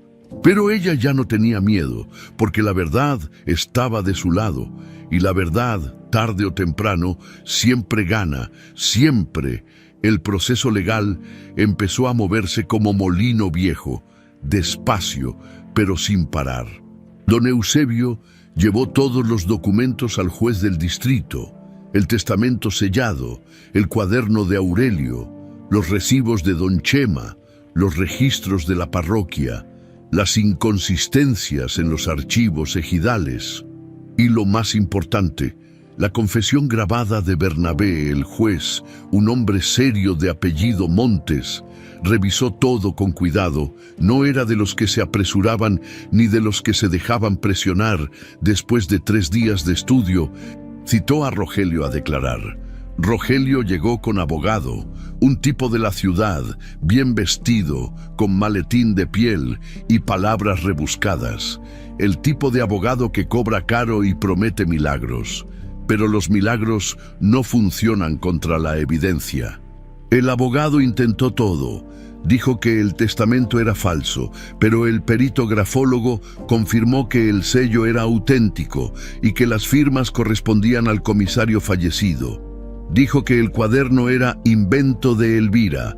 Pero ella ya no tenía miedo, porque la verdad estaba de su lado. Y la verdad, tarde o temprano, siempre gana, siempre. El proceso legal empezó a moverse como molino viejo, despacio, pero sin parar. Don Eusebio llevó todos los documentos al juez del distrito, el testamento sellado, el cuaderno de Aurelio, los recibos de don Chema, los registros de la parroquia, las inconsistencias en los archivos ejidales y, lo más importante, la confesión grabada de Bernabé, el juez, un hombre serio de apellido Montes. Revisó todo con cuidado. No era de los que se apresuraban ni de los que se dejaban presionar. Después de 3 días de estudio, citó a Rogelio a declarar. Rogelio llegó con abogado, un tipo de la ciudad, bien vestido, con maletín de piel y palabras rebuscadas. El tipo de abogado que cobra caro y promete milagros. Pero los milagros no funcionan contra la evidencia. El abogado intentó todo. Dijo que el testamento era falso, pero el perito grafólogo confirmó que el sello era auténtico y que las firmas correspondían al comisario fallecido. Dijo que el cuaderno era invento de Elvira,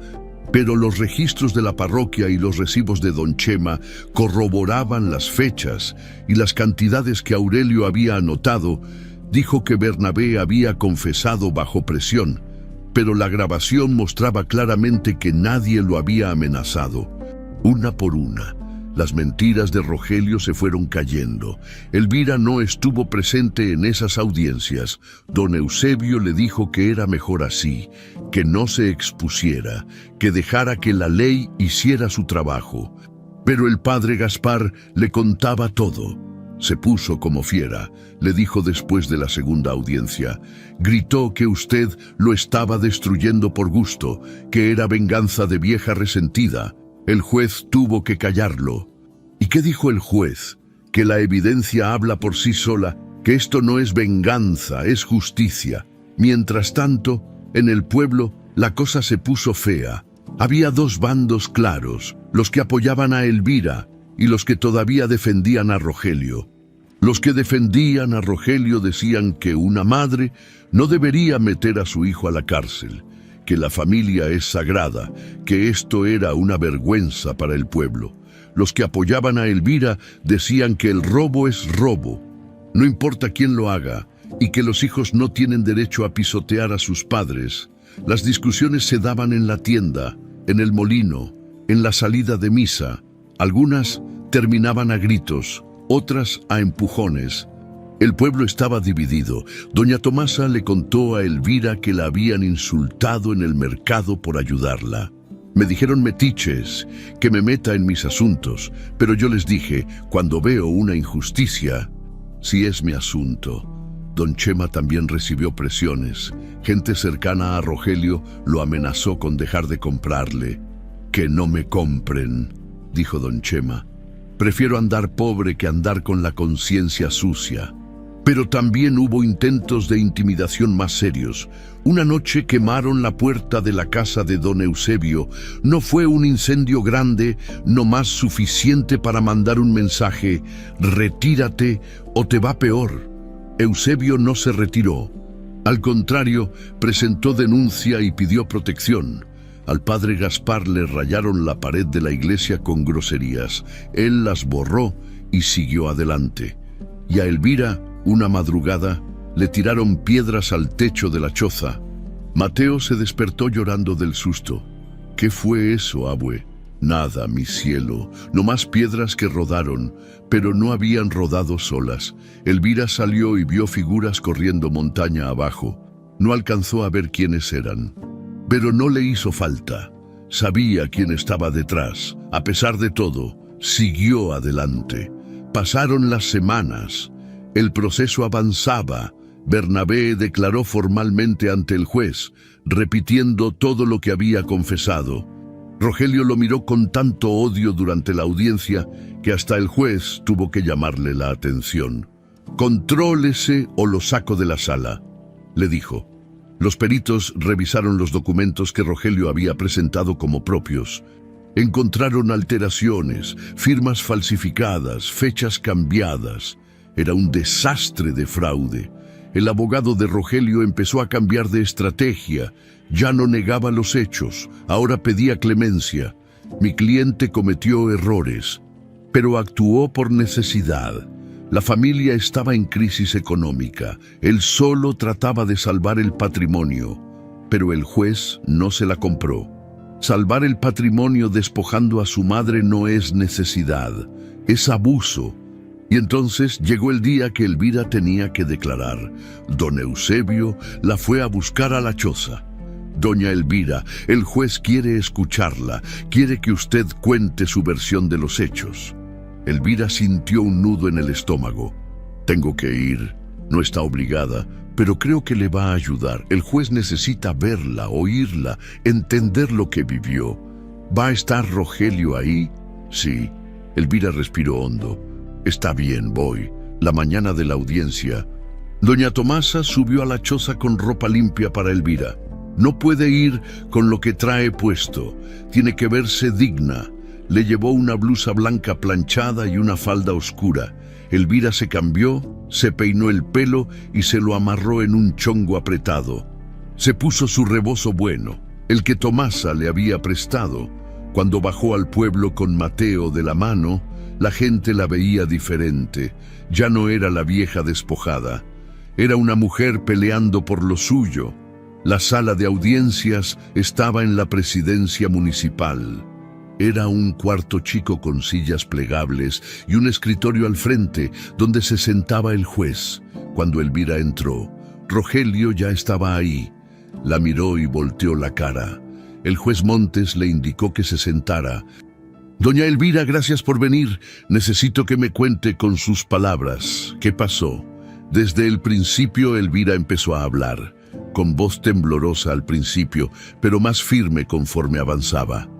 pero los registros de la parroquia y los recibos de don Chema corroboraban las fechas y las cantidades que Aurelio había anotado. Dijo que Bernabé había confesado bajo presión, pero la grabación mostraba claramente que nadie lo había amenazado. Una por una, las mentiras de Rogelio se fueron cayendo. Elvira no estuvo presente en esas audiencias. Don Eusebio le dijo que era mejor así, que no se expusiera, que dejara que la ley hiciera su trabajo. Pero el padre Gaspar le contaba todo. Se puso como fiera. Le dijo después de la segunda audiencia. Gritó que usted lo estaba destruyendo por gusto, que era venganza de vieja resentida. El juez tuvo que callarlo. ¿Y qué dijo el juez? Que la evidencia habla por sí sola, que esto no es venganza, es justicia. Mientras tanto, en el pueblo, la cosa se puso fea. Había 2 bandos claros, los que apoyaban a Elvira y los que todavía defendían a Rogelio. Los que defendían a Rogelio decían que una madre no debería meter a su hijo a la cárcel, que la familia es sagrada, que esto era una vergüenza para el pueblo. Los que apoyaban a Elvira decían que el robo es robo, no importa quién lo haga, y que los hijos no tienen derecho a pisotear a sus padres. Las discusiones se daban en la tienda, en el molino, en la salida de misa. Algunas terminaban a gritos, otras a empujones. El pueblo estaba dividido. Doña Tomasa le contó a Elvira que la habían insultado en el mercado por ayudarla. Me dijeron metiches, que me meta en mis asuntos, pero yo les dije, cuando veo una injusticia, si es mi asunto. Don Chema también recibió presiones. Gente cercana a Rogelio lo amenazó con dejar de comprarle. Que no me compren, dijo don Chema. Prefiero andar pobre que andar con la conciencia sucia. Pero también hubo intentos de intimidación más serios. Una noche quemaron la puerta de la casa de don Eusebio. No fue un incendio grande, no más suficiente para mandar un mensaje: retírate o te va peor. Eusebio no se retiró. Al contrario, presentó denuncia y pidió protección. Al padre Gaspar le rayaron la pared de la iglesia con groserías. Él las borró y siguió adelante. Y a Elvira, una madrugada, le tiraron piedras al techo de la choza. Mateo se despertó llorando del susto. ¿Qué fue eso, abue? Nada, mi cielo, no más piedras que rodaron, pero no habían rodado solas. Elvira salió y vio figuras corriendo montaña abajo. No alcanzó a ver quiénes eran, pero no le hizo falta. Sabía quién estaba detrás. A pesar de todo, siguió adelante. Pasaron las semanas. El proceso avanzaba. Bernabé declaró formalmente ante el juez, repitiendo todo lo que había confesado. Rogelio lo miró con tanto odio durante la audiencia que hasta el juez tuvo que llamarle la atención. «Contrólese o lo saco de la sala», le dijo. Los peritos revisaron los documentos que Rogelio había presentado como propios. Encontraron alteraciones, firmas falsificadas, fechas cambiadas. Era un desastre de fraude. El abogado de Rogelio empezó a cambiar de estrategia. Ya no negaba los hechos, ahora pedía clemencia. Mi cliente cometió errores, pero actuó por necesidad. La familia estaba en crisis económica. Él solo trataba de salvar el patrimonio, pero el juez no se la compró. Salvar el patrimonio despojando a su madre no es necesidad, es abuso. Y entonces llegó el día que Elvira tenía que declarar. Don Eusebio la fue a buscar a la choza. «Doña Elvira, el juez quiere escucharla, quiere que usted cuente su versión de los hechos». Elvira sintió un nudo en el estómago. «Tengo que ir, no está obligada, pero creo que le va a ayudar. El juez necesita verla, oírla, entender lo que vivió. ¿Va a estar Rogelio ahí?» «Sí». Elvira respiró hondo. «Está bien, voy». La mañana de la audiencia, doña Tomasa subió a la choza con ropa limpia para Elvira. No puede ir con lo que trae puesto, tiene que verse digna. Le llevó una blusa blanca planchada y una falda oscura. Elvira se cambió, se peinó el pelo y se lo amarró en un chongo apretado. Se puso su rebozo bueno, el que Tomasa le había prestado. Cuando bajó al pueblo con Mateo de la mano, la gente la veía diferente. Ya no era la vieja despojada. Era una mujer peleando por lo suyo. La sala de audiencias estaba en la presidencia municipal. Era un cuarto chico con sillas plegables y un escritorio al frente donde se sentaba el juez. Cuando Elvira entró, Rogelio ya estaba ahí. La miró y volteó la cara. El juez Montes le indicó que se sentara. «Doña Elvira, gracias por venir. Necesito que me cuente con sus palabras. ¿Qué pasó?» Desde el principio Elvira empezó a hablar, con voz temblorosa al principio, pero más firme conforme avanzaba.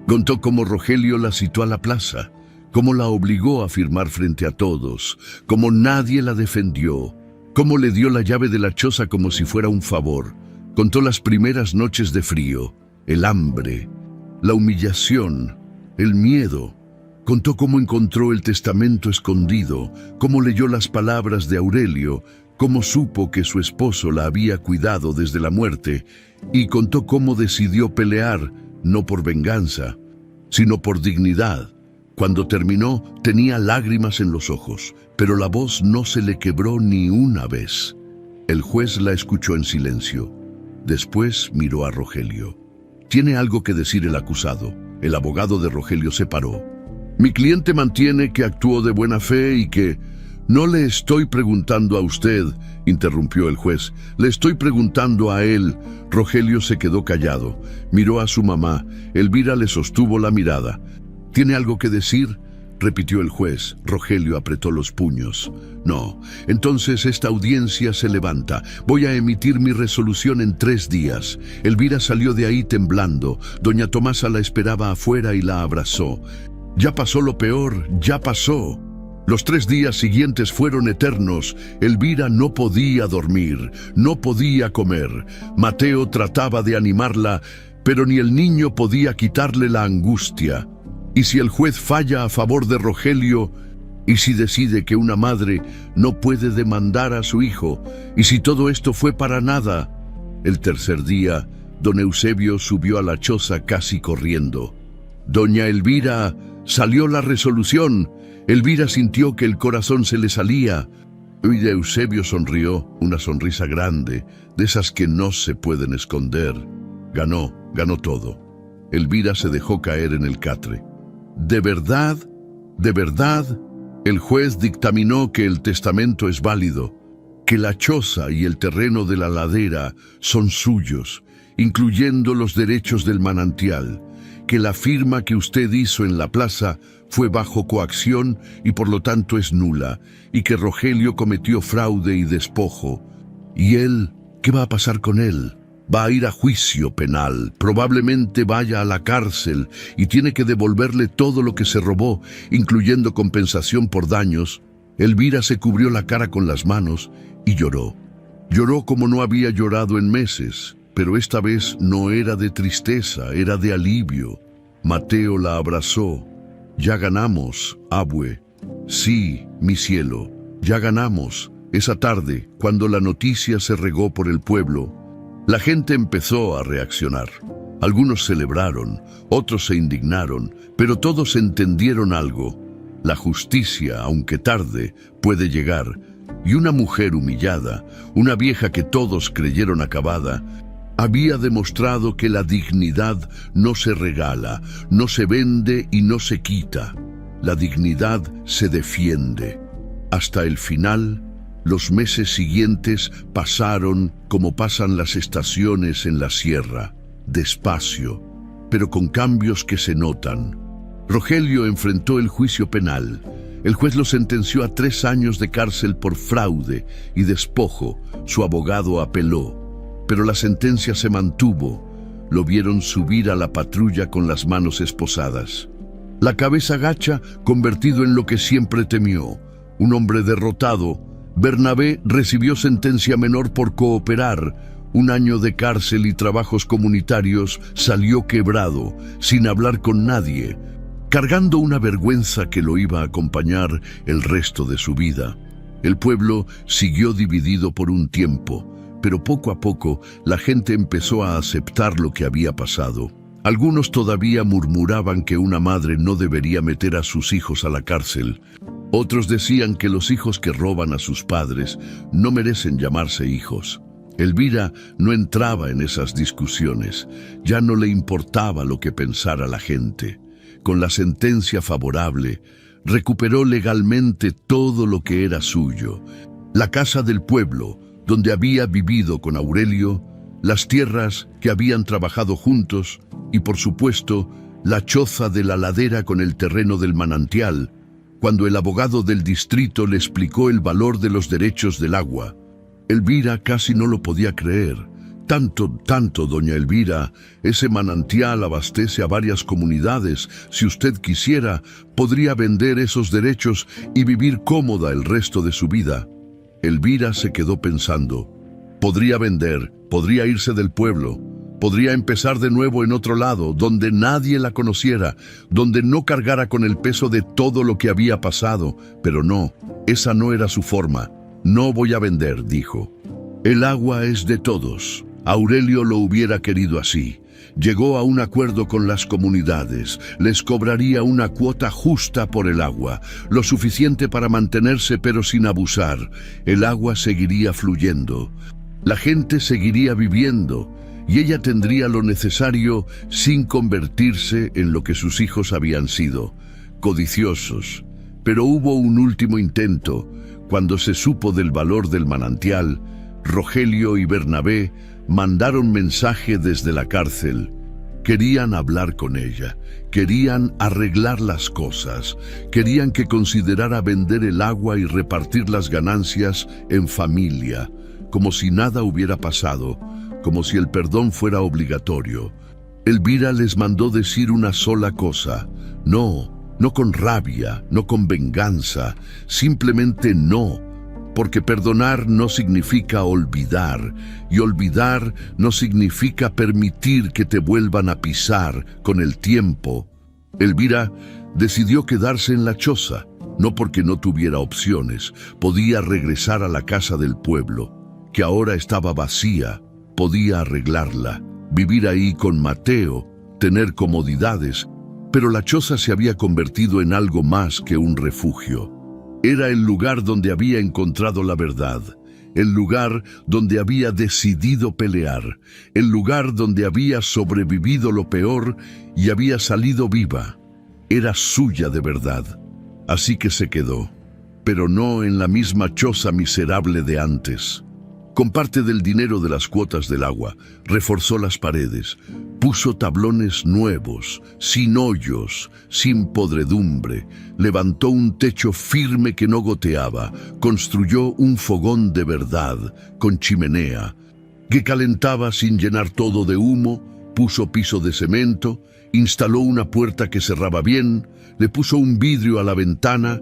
Contó cómo Rogelio la citó a la plaza, cómo la obligó a firmar frente a todos, cómo nadie la defendió, cómo le dio la llave de la choza como si fuera un favor. Contó las primeras noches de frío, el hambre, la humillación, el miedo. Contó cómo encontró el testamento escondido, cómo leyó las palabras de Aurelio, cómo supo que su esposo la había cuidado desde la muerte, y contó cómo decidió pelear, no por venganza, sino por dignidad. Cuando terminó, tenía lágrimas en los ojos, pero la voz no se le quebró ni una vez. El juez la escuchó en silencio. Después miró a Rogelio. «Tiene algo que decir el acusado». El abogado de Rogelio se paró. «Mi cliente mantiene que actuó de buena fe y que...» «No le estoy preguntando a usted», interrumpió el juez. «Le estoy preguntando a él». Rogelio se quedó callado. Miró a su mamá. Elvira le sostuvo la mirada. «¿Tiene algo que decir?», repitió el juez. Rogelio apretó los puños. «No. Entonces esta audiencia se levanta. Voy a emitir mi resolución en 3 días». Elvira salió de ahí temblando. Doña Tomasa la esperaba afuera y la abrazó. «Ya pasó lo peor, ya pasó». Los 3 días siguientes fueron eternos. Elvira no podía dormir, no podía comer. Mateo trataba de animarla, pero ni el niño podía quitarle la angustia. ¿Y si el juez falla a favor de Rogelio? ¿Y si decide que una madre no puede demandar a su hijo? ¿Y si todo esto fue para nada? El tercer día, don Eusebio subió a la choza casi corriendo. Doña Elvira, salió la resolución. Elvira sintió que el corazón se le salía. Y Eusebio sonrió, una sonrisa grande, de esas que no se pueden esconder. Ganó todo. Elvira se dejó caer en el catre. ¿De verdad? ¿De verdad? El juez dictaminó que el testamento es válido, que la choza y el terreno de la ladera son suyos, incluyendo los derechos del manantial, que la firma que usted hizo en la plaza fue bajo coacción y por lo tanto es nula, y que Rogelio cometió fraude y despojo. ¿Y él? ¿Qué va a pasar con él? Va a ir a juicio penal, probablemente vaya a la cárcel y tiene que devolverle todo lo que se robó, incluyendo compensación por daños. Elvira se cubrió la cara con las manos y lloró. Lloró como no había llorado en meses, pero esta vez no era de tristeza, era de alivio. Mateo la abrazó. Ya ganamos, abue. Sí, mi cielo, ya ganamos. Esa tarde, cuando la noticia se regó por el pueblo, la gente empezó a reaccionar. Algunos celebraron, otros se indignaron, pero todos entendieron algo. La justicia, aunque tarde, puede llegar. Y una mujer humillada, una vieja que todos creyeron acabada, había demostrado que la dignidad no se regala, no se vende y no se quita. La dignidad se defiende. Hasta el final, los meses siguientes pasaron como pasan las estaciones en la sierra, despacio, pero con cambios que se notan. Rogelio enfrentó el juicio penal. El juez lo sentenció a 3 años de cárcel por fraude y despojo. Su abogado apeló, pero la sentencia se mantuvo. Lo vieron subir a la patrulla con las manos esposadas. La cabeza gacha, convertido en lo que siempre temió, un hombre derrotado. Bernabé recibió sentencia menor por cooperar. 1 año de cárcel y trabajos comunitarios, salió quebrado, sin hablar con nadie, cargando una vergüenza que lo iba a acompañar el resto de su vida. El pueblo siguió dividido por un tiempo, pero poco a poco la gente empezó a aceptar lo que había pasado. Algunos todavía murmuraban que una madre no debería meter a sus hijos a la cárcel. Otros decían que los hijos que roban a sus padres no merecen llamarse hijos. Elvira no entraba en esas discusiones. Ya no le importaba lo que pensara la gente. Con la sentencia favorable, recuperó legalmente todo lo que era suyo. La casa del pueblo, donde había vivido con Aurelio, las tierras que habían trabajado juntos y, por supuesto, la choza de la ladera con el terreno del manantial. Cuando el abogado del distrito le explicó el valor de los derechos del agua, Elvira casi no lo podía creer. Tanto, doña Elvira, ese manantial abastece a varias comunidades. Si usted quisiera, podría vender esos derechos y vivir cómoda el resto de su vida. Elvira se quedó pensando. Podría vender, podría irse del pueblo, podría empezar de nuevo en otro lado, donde nadie la conociera, donde no cargara con el peso de todo lo que había pasado. Pero no, esa no era su forma. No voy a vender, dijo. El agua es de todos. Aurelio lo hubiera querido así. Llegó a un acuerdo con las comunidades. Les cobraría una cuota justa por el agua, lo suficiente para mantenerse pero sin abusar. El agua seguiría fluyendo. La gente seguiría viviendo y ella tendría lo necesario sin convertirse en lo que sus hijos habían sido, codiciosos. Pero hubo un último intento. Cuando se supo del valor del manantial, Rogelio y Bernabé mandaron mensaje desde la cárcel. Querían hablar con ella, querían arreglar las cosas, querían que considerara vender el agua y repartir las ganancias en familia, como si nada hubiera pasado, como si el perdón fuera obligatorio. Elvira les mandó decir una sola cosa: no no con rabia, no con venganza, simplemente no, porque perdonar no significa olvidar, y olvidar no significa permitir que te vuelvan a pisar con el tiempo. Elvira decidió quedarse en la choza, no porque no tuviera opciones, podía regresar a la casa del pueblo, que ahora estaba vacía, podía arreglarla, vivir ahí con Mateo, tener comodidades, pero la choza se había convertido en algo más que un refugio. Era el lugar donde había encontrado la verdad, el lugar donde había decidido pelear, el lugar donde había sobrevivido lo peor y había salido viva. Era suya de verdad, así que se quedó, pero no en la misma choza miserable de antes. Con parte del dinero de las cuotas del agua, reforzó las paredes, puso tablones nuevos, sin hoyos, sin podredumbre, levantó un techo firme que no goteaba, construyó un fogón de verdad, con chimenea, que calentaba sin llenar todo de humo, puso piso de cemento, instaló una puerta que cerraba bien, le puso un vidrio a la ventana.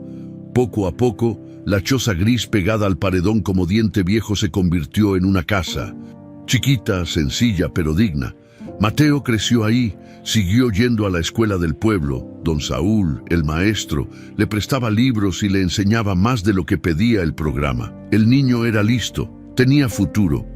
Poco a poco, la choza gris pegada al paredón como diente viejo se convirtió en una casa, chiquita, sencilla, pero digna. Mateo creció ahí, siguió yendo a la escuela del pueblo. Don Saúl, el maestro, le prestaba libros y le enseñaba más de lo que pedía el programa. El niño era listo, tenía futuro.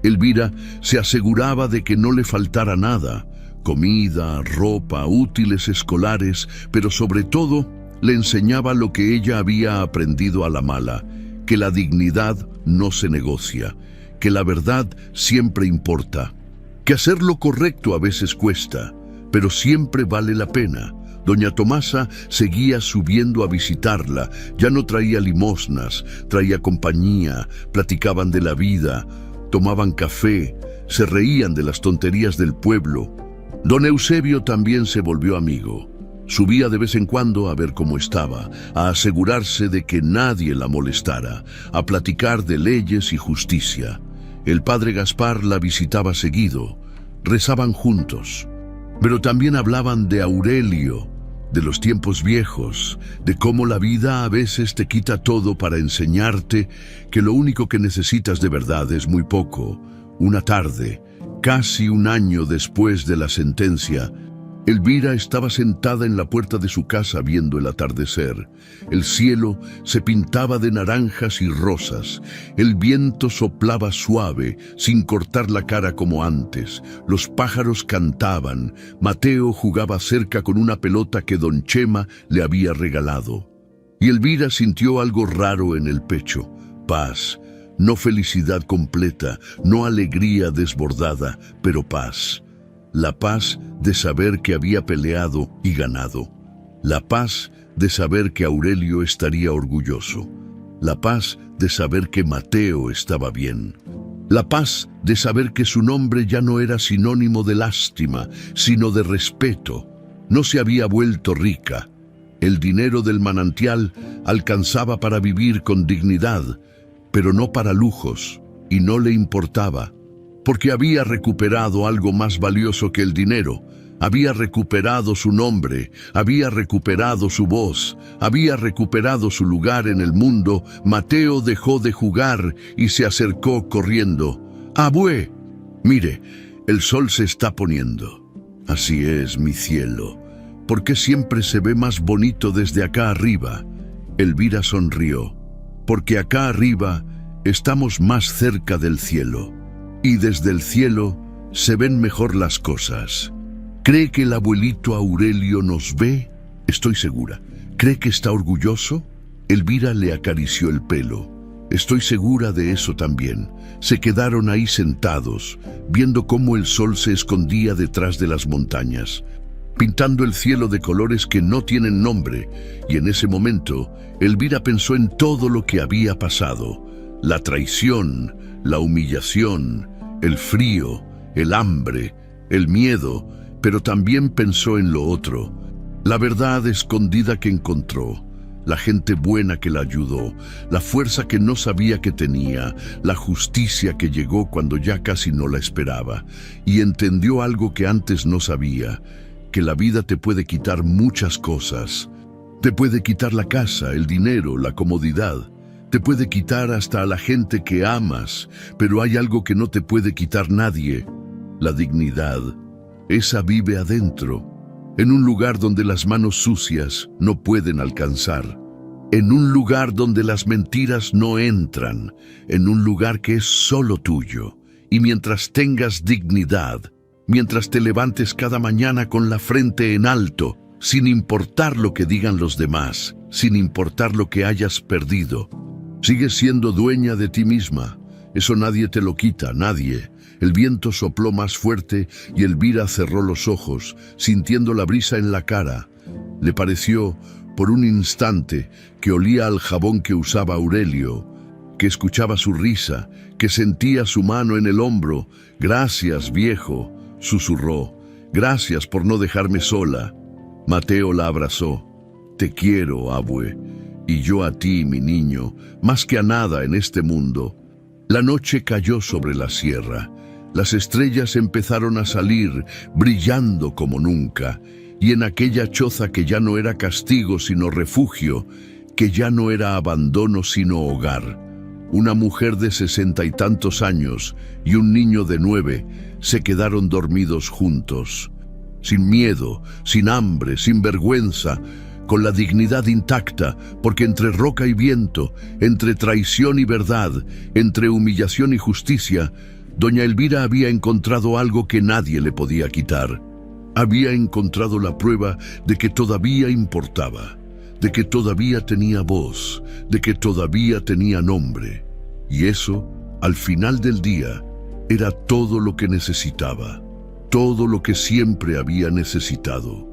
Elvira se aseguraba de que no le faltara nada: comida, ropa, útiles escolares, pero sobre todo le enseñaba lo que ella había aprendido a la mala, que la dignidad no se negocia, que la verdad siempre importa, que hacer lo correcto a veces cuesta, pero siempre vale la pena. Doña Tomasa seguía subiendo a visitarla, ya no traía limosnas, traía compañía, platicaban de la vida, tomaban café, se reían de las tonterías del pueblo. Don Eusebio también se volvió amigo. Subía de vez en cuando a ver cómo estaba, a asegurarse de que nadie la molestara, a platicar de leyes y justicia. El padre Gaspar la visitaba seguido, rezaban juntos, pero también hablaban de Aurelio, de los tiempos viejos, de cómo la vida a veces te quita todo para enseñarte que lo único que necesitas de verdad es muy poco. Una tarde, casi un año después de la sentencia, Elvira estaba sentada en la puerta de su casa viendo el atardecer. El cielo se pintaba de naranjas y rosas. El viento soplaba suave, sin cortar la cara como antes. Los pájaros cantaban. Mateo jugaba cerca con una pelota que don Chema le había regalado. Y Elvira sintió algo raro en el pecho. Paz, no felicidad completa, no alegría desbordada, pero paz. La paz de saber que había peleado y ganado. La paz de saber que Aurelio estaría orgulloso. La paz de saber que Mateo estaba bien. La paz de saber que su nombre ya no era sinónimo de lástima, sino de respeto. No se había vuelto rica. El dinero del manantial alcanzaba para vivir con dignidad, pero no para lujos, y no le importaba, porque había recuperado algo más valioso que el dinero. Había recuperado su nombre, había recuperado su voz, había recuperado su lugar en el mundo. Mateo dejó de jugar y se acercó corriendo. «Abue, mire, el sol se está poniendo». «Así es, mi cielo. ¿Por qué siempre se ve más bonito desde acá arriba?» Elvira sonrió. «Porque acá arriba estamos más cerca del cielo. Y desde el cielo se ven mejor las cosas. ¿Cree que el abuelito Aurelio nos ve? Estoy segura. ¿Cree que está orgulloso?» Elvira le acarició el pelo. «Estoy segura de eso también». Se quedaron ahí sentados, viendo cómo el sol se escondía detrás de las montañas, pintando el cielo de colores que no tienen nombre, y en ese momento Elvira pensó en todo lo que había pasado: la traición, la humillación, el frío, el hambre, el miedo, pero también pensó en lo otro: la verdad escondida que encontró, la gente buena que la ayudó, la fuerza que no sabía que tenía, la justicia que llegó cuando ya casi no la esperaba, y entendió algo que antes no sabía: que la vida te puede quitar muchas cosas, Te puede quitar la casa, el dinero, la comodidad. Te puede quitar hasta a la gente que amas, pero hay algo que no te puede quitar nadie: la dignidad. Esa vive adentro, en un lugar donde las manos sucias no pueden alcanzar, en un lugar donde las mentiras no entran, en un lugar que es solo tuyo. Y mientras tengas dignidad, mientras te levantes cada mañana con la frente en alto, sin importar lo que digan los demás, sin importar lo que hayas perdido, sigues siendo dueña de ti misma. Eso nadie te lo quita, nadie. El viento sopló más fuerte y Elvira cerró los ojos, sintiendo la brisa en la cara. Le pareció, por un instante, que olía al jabón que usaba Aurelio, que escuchaba su risa, que sentía su mano en el hombro. «Gracias, viejo», susurró. «Gracias por no dejarme sola». Mateo la abrazó. «Te quiero, abue, y yo a ti, mi niño, más que a nada en este mundo». La noche cayó sobre la sierra. Las estrellas empezaron a salir, brillando como nunca, y en aquella choza que ya no era castigo sino refugio, que ya no era abandono sino hogar, una mujer de 60 y tantos años y un niño de 9 se quedaron dormidos juntos, sin miedo, sin hambre, sin vergüenza, con la dignidad intacta, porque entre roca y viento, entre traición y verdad, entre humillación y justicia, doña Elvira había encontrado algo que nadie le podía quitar. Había encontrado la prueba de que todavía importaba, de que todavía tenía voz, de que todavía tenía nombre. Y eso, al final del día, era todo lo que necesitaba, todo lo que siempre había necesitado.